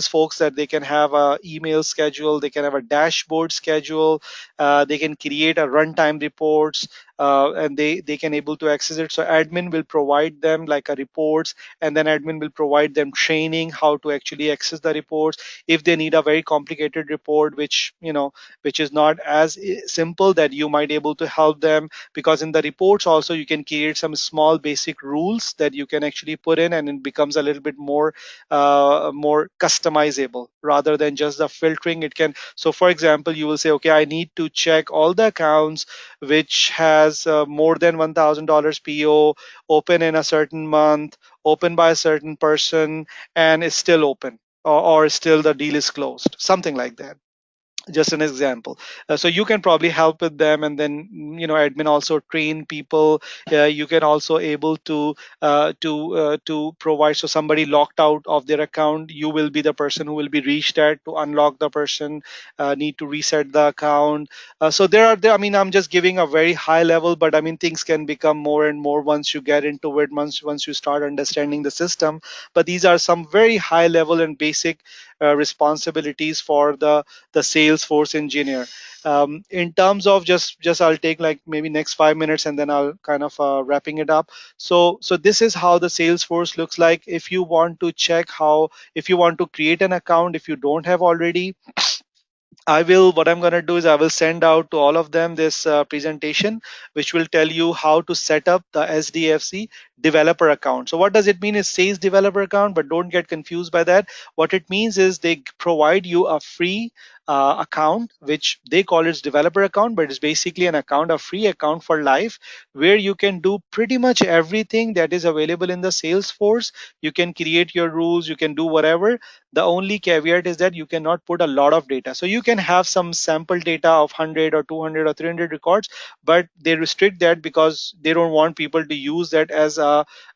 folks that they can have a email schedule, they can have a dashboard schedule, they can create a runtime reports, and they can able to access it. So admin will provide them like a reports, and then admin will provide them training how to actually access the reports. If they need a very complicated report, which which is not as simple, that you might able to help them, because in the reports also you can create some small basic rules that you can actually put in, and it becomes a little bit more customizable rather than just the filtering. It can, so for example, you will say, okay, I need to check all the accounts which has more than $1,000 PO, open in a certain month, open by a certain person, and is still open, or still the deal is closed, something like that. Just an example. So you can probably help with them, and then admin also train people. You can also able to provide, so somebody locked out of their account, you will be the person who will be reached at to unlock the person, need to reset the account. So I mean, I'm just giving a very high level, but I mean, things can become more and more once you get into it, once you start understanding the system. But these are some very high level and basic responsibilities for the Salesforce engineer. In terms of just I'll take like maybe next 5 minutes, and then I'll kind of wrapping it up. So this is how the Salesforce looks like. If you want to check how, if you want to create an account, if you don't have already, what I'm going to do is I will send out to all of them this presentation, which will tell you how to set up the SDFC developer account. So what does it mean? It says developer account, but don't get confused by that. What it means is they provide you a free account, which they call it developer account, but it's basically an account, a free account for life, where you can do pretty much everything that is available in the Salesforce. You can create your rules, you can do whatever. The only caveat is that you cannot put a lot of data. So you can have some sample data of 100 or 200 or 300 records, but they restrict that because they don't want people to use that as a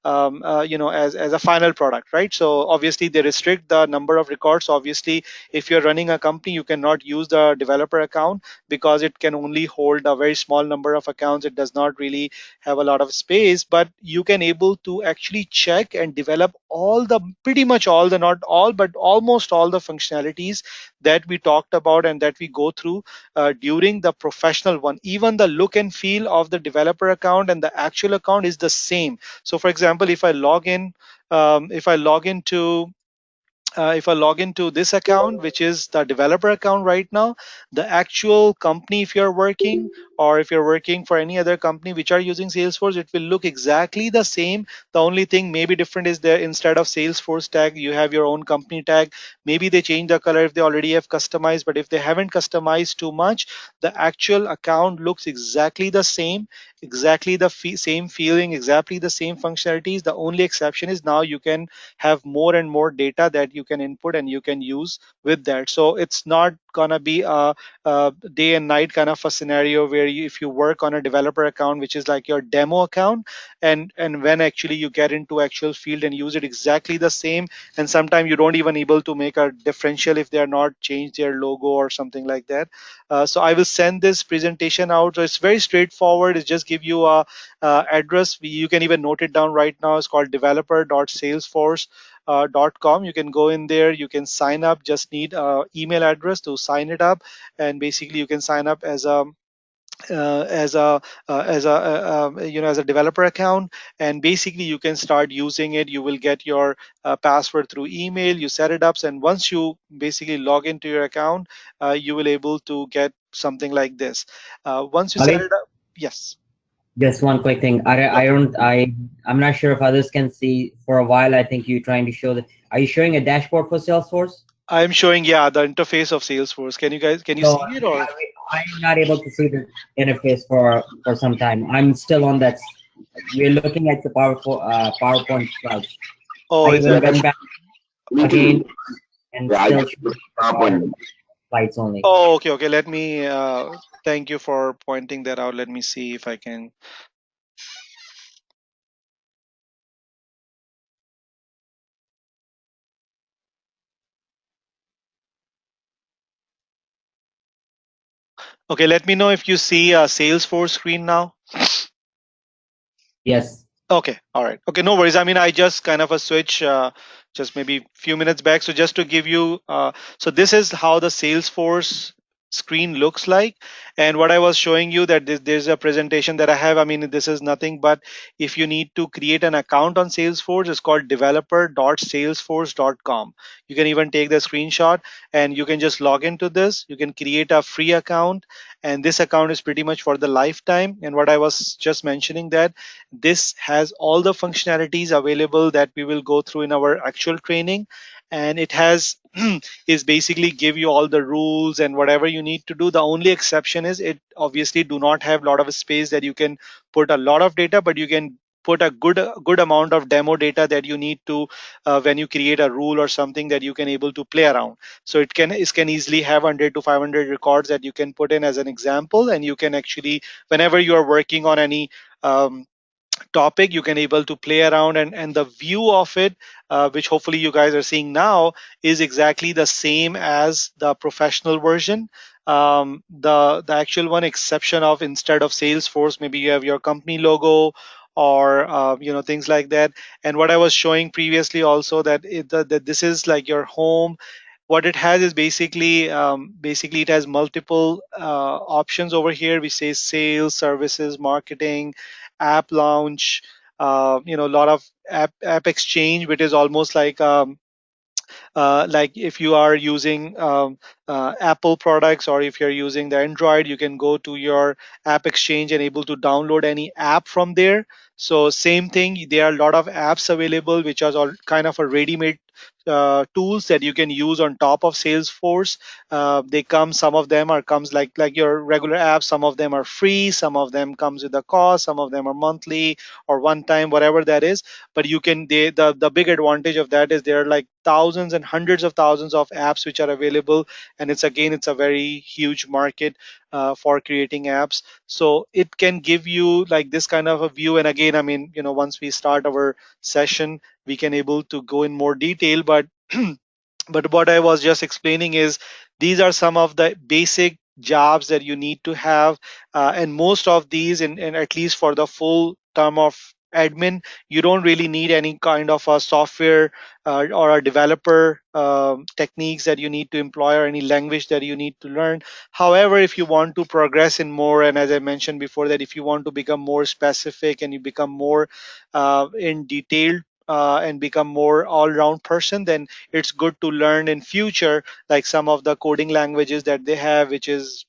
as a final product, right? So obviously they restrict the number of records. Obviously, if you're running a company, you cannot use the developer account because it can only hold a very small number of accounts. It does not really have a lot of space, but you can able to actually check and develop all the, pretty much all the, not all but almost all the functionalities that we talked about and that we go through during the professional one. Even the look and feel of the developer account and the actual account is the same. So for example, if I log into if I log into this account, which is the developer account right now, the actual company, if you're working, or if you're working for any other company which are using Salesforce, it will look exactly the same. The only thing maybe different is there, instead of Salesforce tag, you have your own company tag. Maybe they change the color if they already have customized, but if they haven't customized too much, the actual account looks exactly the same, exactly the same feeling, exactly the same functionalities. The only exception is now you can have more and more data that you can input and you can use with that. So it's not gonna be a day and night kind of a scenario where if you work on a developer account, which is like your demo account, and when actually you get into actual field and use it exactly the same, and sometimes you don't even able to make a differential if they are not changed their logo or something like that. So I will send this presentation out. So it's very straightforward. It just give you a address. You can even note it down right now. It's called developer.salesforce.com. You can go in there, you can sign up, just need a email address to sign it up, and basically you can sign up as a as a developer account, and basically you can start using it. You will get your password through email, you set it up, and once you basically log into your account, you will able to get something like this. Once you set Ali, it up. Yes. just one quick thing. I Okay. don't, I'm not sure if others can see. For a while, I think you're trying to show that. Are you showing a dashboard for Salesforce? I'm showing, yeah, the interface of Salesforce. Can you So see it or? I'm not able to see the interface for some time. I'm still on that. We're looking at the PowerPoint slides. Oh, I is even that? Yeah, went back me again too. and Yeah, I still just showing put the up PowerPoint on. slides only. Oh, okay, okay. Let me. Thank you for pointing that out. Let me see if I can. Okay, let me know if you see a Salesforce screen now. Yes. Okay, all right. Okay, no worries. I mean, I just kind of a switch just maybe few minutes back. So just to give you, so this is how the Salesforce screen looks like. And what I was showing you that there's a presentation that I have. I mean, this is nothing but if you need to create an account on Salesforce, it's called developer.salesforce.com. You can even take the screenshot and you can just log into this. You can create a free account, and this account is pretty much for the lifetime. And what I was just mentioning that this has all the functionalities available that we will go through in our actual training, and it has is basically give you all the rules and whatever you need to do. The only exception is it obviously do not have a lot of space that you can put a lot of data, but you can put a good amount of demo data that you need to when you create a rule or something that you can able to play around. So it can easily have 100 to 500 records that you can put in as an example, and you can actually whenever you are working on any um, topic you can able to play around, and the view of it which hopefully you guys are seeing now is exactly the same as the professional version. The actual one exception of instead of Salesforce maybe you have your company logo or things like that. And what I was showing previously also that this is like your home. What it has is basically it has multiple options over here. We say sales, services, marketing, app launch, a lot of app exchange, which is almost like if you are using Apple products, or if you're using the Android, you can go to your app exchange and able to download any app from there. So same thing, there are a lot of apps available which are all kind of a ready-made tools that you can use on top of Salesforce. They come, some of them are comes like your regular apps. Some of them are free, some of them comes with a cost, some of them are monthly or one time, whatever that is. But the big advantage of that is there are like thousands and hundreds of thousands of apps which are available, and it's a very huge market for creating apps. So it can give you like this kind of a view. And again, I mean, once we start our session we can able to go in more detail, but but what I was just explaining is these are some of the basic jobs that you need to have, and most of these, in at least for the full term of admin, you don't really need any kind of a software or a developer techniques that you need to employ or any language that you need to learn. However, if you want to progress in more, and as I mentioned before, that if you want to become more specific and you become more in detailed and become more all-round person, then it's good to learn in future like some of the coding languages that they have, which is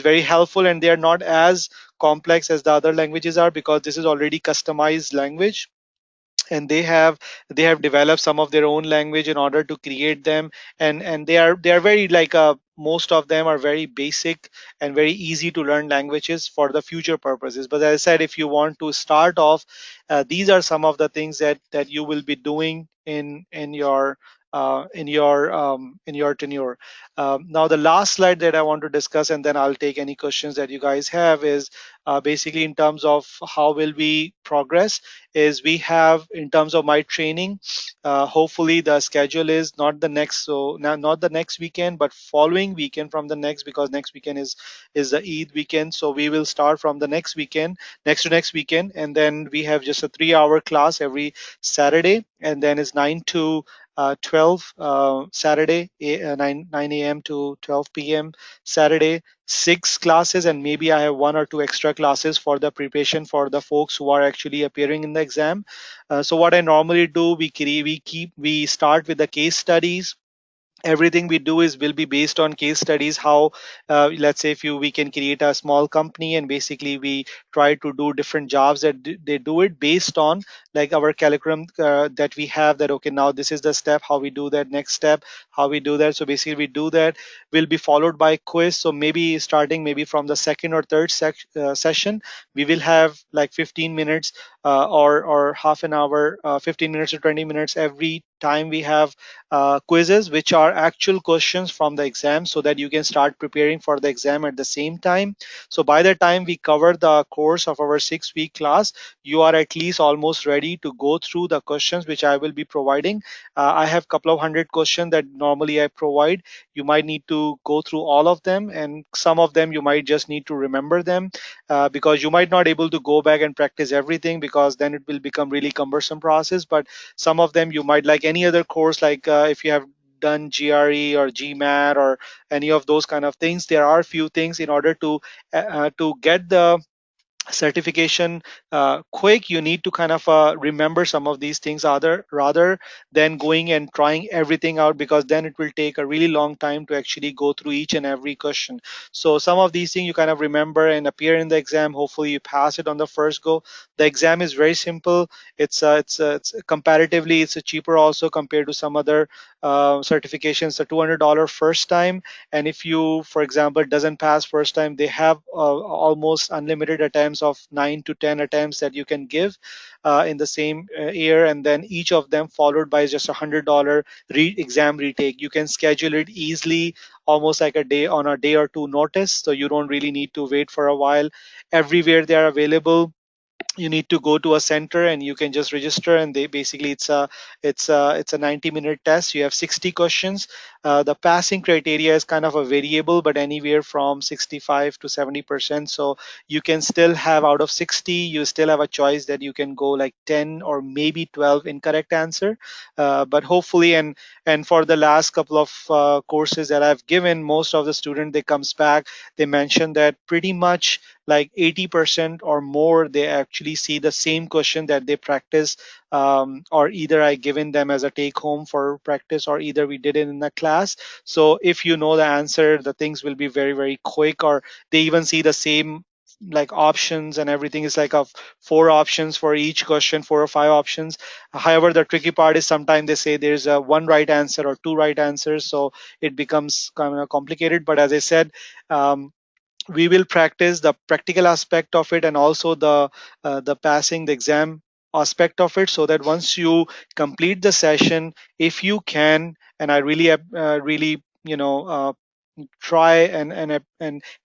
very helpful, and they are not as complex as the other languages are, because this is already customized language, and they have developed some of their own language in order to create them. And they are very like most of them are very basic and very easy to learn languages for the future purposes. But as I said, if you want to start off, these are some of the things that you will be doing in your tenure. Now the last slide that I want to discuss, and then I'll take any questions that you guys have, is basically in terms of how will we progress. Is we have in terms of my training, hopefully the schedule is not the next, so not the next weekend but following weekend from the next, because next weekend is the Eid weekend. So we will start from the next weekend, next to next weekend, and then we have just a 3-hour class every Saturday, and then it's 9 to 12 Saturday, 9 a.m. to 12 p.m. Saturday, 6 classes, and maybe I have one or two extra classes for the preparation for the folks who are actually appearing in the exam. So what I normally do, we start with the case studies, everything we do is will be based on case studies. How let's say if you we can create a small company, and basically we try to do different jobs that they do it based on like our curriculum that we have, that okay, now this is the step how we do that, next step how we do that. So basically we do that, will be followed by quiz. So maybe starting maybe from the second or third session, we will have like 15 minutes or half an hour, 15 minutes to 20 minutes every time we have quizzes, which are actual questions from the exam, so that you can start preparing for the exam at the same time. So by the time we cover the course of our 6 week class, you are at least almost ready to go through the questions which I will be providing. I have couple of hundred questions that normally I provide. You might need to go through all of them, and some of them you might just need to remember them, because you might not able to go back and practice everything, because then it will become really cumbersome process. But some of them you might, like any other course, like if you have done GRE or GMAT or any of those kind of things, there are few things in order to get the certification quick. You need to kind of remember some of these things other rather than going and trying everything out, because then it will take a really long time to actually go through each and every question. So some of these things you kind of remember and appear in the exam. Hopefully you pass it on the first go. The exam is very simple. It's comparatively it's cheaper also compared to some other certifications. The $200 first time, and if you for example doesn't pass first time, they have almost unlimited attempts of 9 to 10 attempts that you can give in the same year, and then each of them followed by just $100 exam retake. You can schedule it easily, almost like a day, on a day or two notice, so you don't really need to wait for a while. Everywhere they are available. You need to go to a center and you can just register, and they basically it's a 90-minute test. You have 60 questions. The passing criteria is kind of a variable, but anywhere from 65 to 70%. So you can still have, out of 60, you still have a choice that you can go like 10 or maybe 12 incorrect answer. But hopefully, and for the last couple of courses that I've given, most of the student, they comes back, they mention that pretty much like 80% or more, they actually see the same question that they practice, or either I given them as a take home for practice, or either we did it in a class. So if you know the answer, the things will be very very quick, or they even see the same like options, and everything is like of four options for each question, four or five options. However, the tricky part is sometimes they say there's a one right answer or two right answers, so it becomes kind of complicated. But as I said, um, we will practice the practical aspect of it, and also the passing the exam aspect of it, so that once you complete the session, if you can, and I really really try and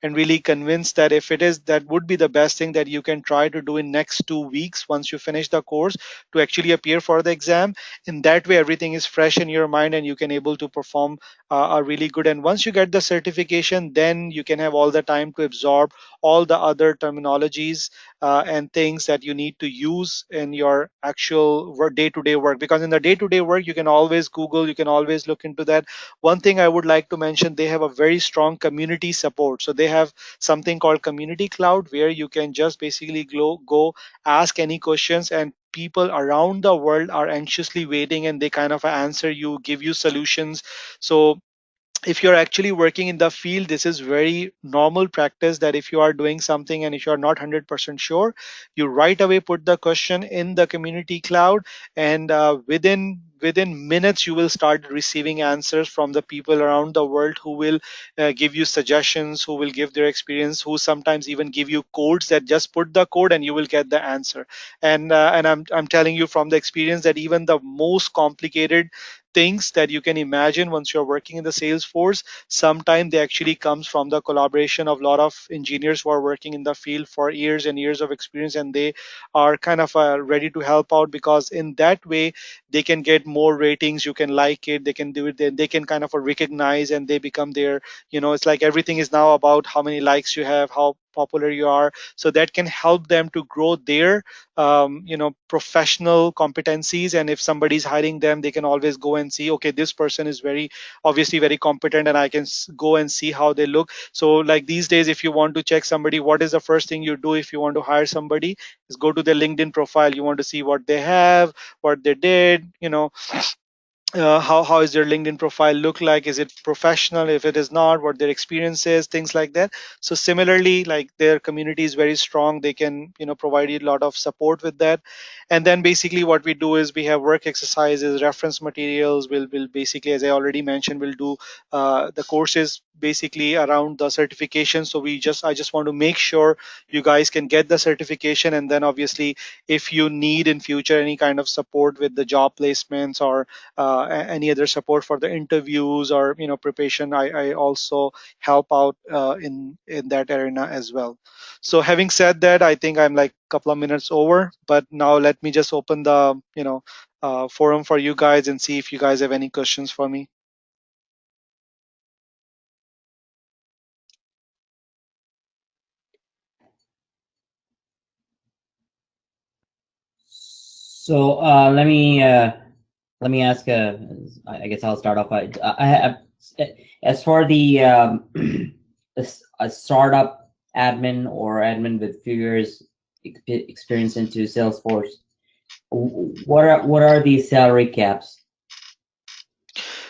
really convince that if it is, that would be the best thing that you can try to do in next 2 weeks once you finish the course, to actually appear for the exam. In that way everything is fresh in your mind, and you can able to perform are really good. And once you get the certification, then you can have all the time to absorb all the other terminologies and things that you need to use in your actual work, day-to-day work. Because in the day-to-day work you can always google, you can always look into that. One thing I would like to mention, they have a very strong community support. So they have something called community cloud, where you can just basically go ask any questions, and people around the world are anxiously waiting, and they kind of answer you, give you solutions. So if you're actually working in the field, this is very normal practice, that if you are doing something and if you're not 100% sure, you right away put the question in the community cloud, and within minutes you will start receiving answers from the people around the world, who will give you suggestions, who will give their experience, who sometimes even give you codes, that just put the code and you will get the answer. And I'm telling you from the experience that even the most complicated things that you can imagine once you're working in the Salesforce, sometimes they actually comes from the collaboration of a lot of engineers who are working in the field for years and years of experience, and they are kind of ready to help out, because in that way they can get more ratings, you can like it, they can do it, they can kind of recognize, and they become their, it's like everything is now about how many likes you have, how popular you are. So that can help them to grow their professional competencies. And if somebody's hiring them, they can always go and see, okay, this person is very obviously very competent, and I can go and see how they look. So like these days, if you want to check somebody, what is the first thing you do if you want to hire somebody, is go to their LinkedIn profile. You want to see what they have, what they did, how is their LinkedIn profile look like? Is it professional? If it is not, what their experience is, things like that. So similarly, like their community is very strong, they can provide you a lot of support with that. And then basically what we do is we have work exercises, reference materials. We'll basically, as I already mentioned, we'll do the courses basically around the certification. So I just want to make sure you guys can get the certification, and then obviously if you need in future any kind of support with the job placements or any other support for the interviews or preparation, I also help out in that arena as well. So having said that, I think I'm like a couple of minutes over, but now let me just open the forum for you guys and see if you guys have any questions for me. So let me ask. I guess I'll start off. I have, as for the a startup admin or admin with few years experience into Salesforce. What are these salary caps?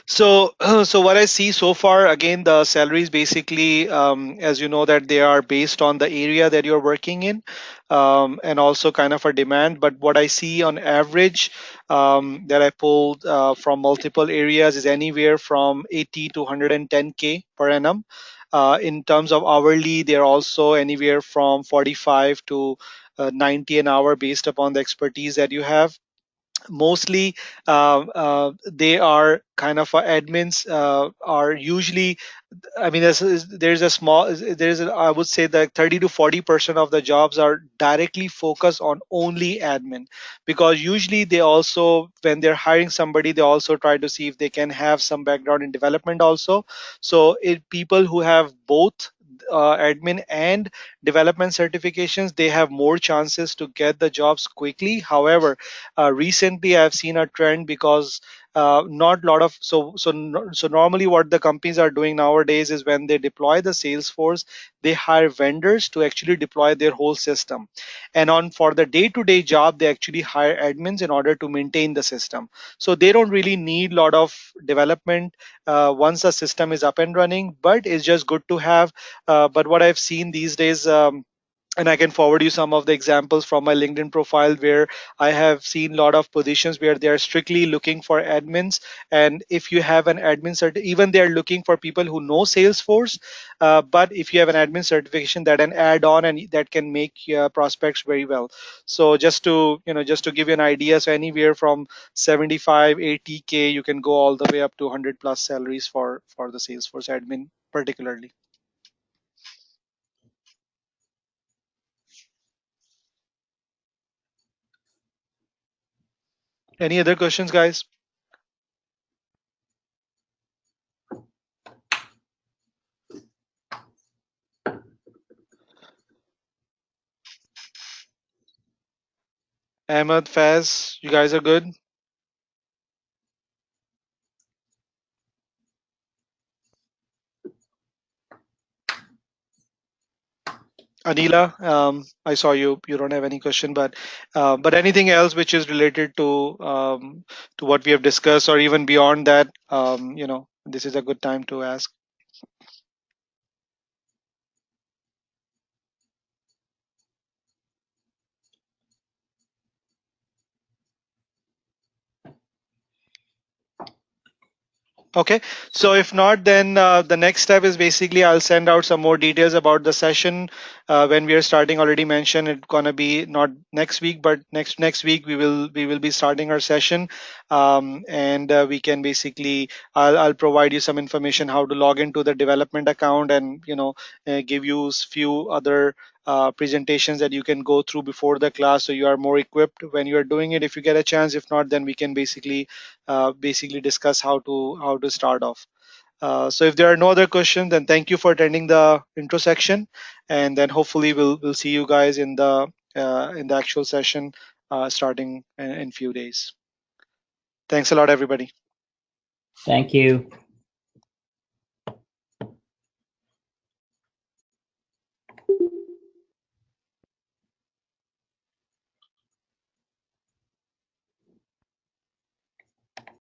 So, so what I see so far, again, the salaries basically, as you know, that they are based on the area that you're working in, and also kind of a demand. But what I see on average, that I pulled from multiple areas, is anywhere from 80 to 110K per annum. In terms of hourly, they're also anywhere from 45 to 90 an hour based upon the expertise that you have. Mostly they are kind of admins, are usually, I mean, there's a small, I would say that 30 to 40% of the jobs are directly focused on only admin, because usually they also, when they're hiring somebody, they also try to see if they can have some background in development also. So people who have both admin and development certifications, they have more chances to get the jobs quickly. However, recently I've seen a trend, because not a lot of, so normally what the companies are doing nowadays is when they deploy the Salesforce, they hire vendors to actually deploy their whole system, and on for the day-to-day job they actually hire admins in order to maintain the system. So they don't really need a lot of development once the system is up and running, but it's just good to have. But what I've seen these days, and I can forward you some of the examples from my LinkedIn profile, where I have seen a lot of positions where they are strictly looking for admins. And if you have an admin even they are looking for people who know Salesforce. But if you have an admin certification, that an add on and that can make prospects very well. So just to give you an idea, so anywhere from 75, 80K, you can go all the way up to 100 plus salaries for the Salesforce admin particularly. Any other questions, guys? Ahmed, Faz, you guys are good? Anila, I saw you. You don't have any question, but anything else which is related to what we have discussed, or even beyond that, this is a good time to ask. Okay, so if not, then the next step is basically I'll send out some more details about the session when we are starting. Already mentioned it's gonna be not next week, but next week we will be starting our session, and we can basically I'll provide you some information how to log into the development account, and give you few other presentations that you can go through before the class, so you are more equipped when you are doing it if you get a chance. If not, then we can basically discuss how to start off. So if there are no other questions, then thank you for attending the intro section, and then hopefully we'll see you guys in the actual session starting in few days. Thanks a lot, everybody. Thank you.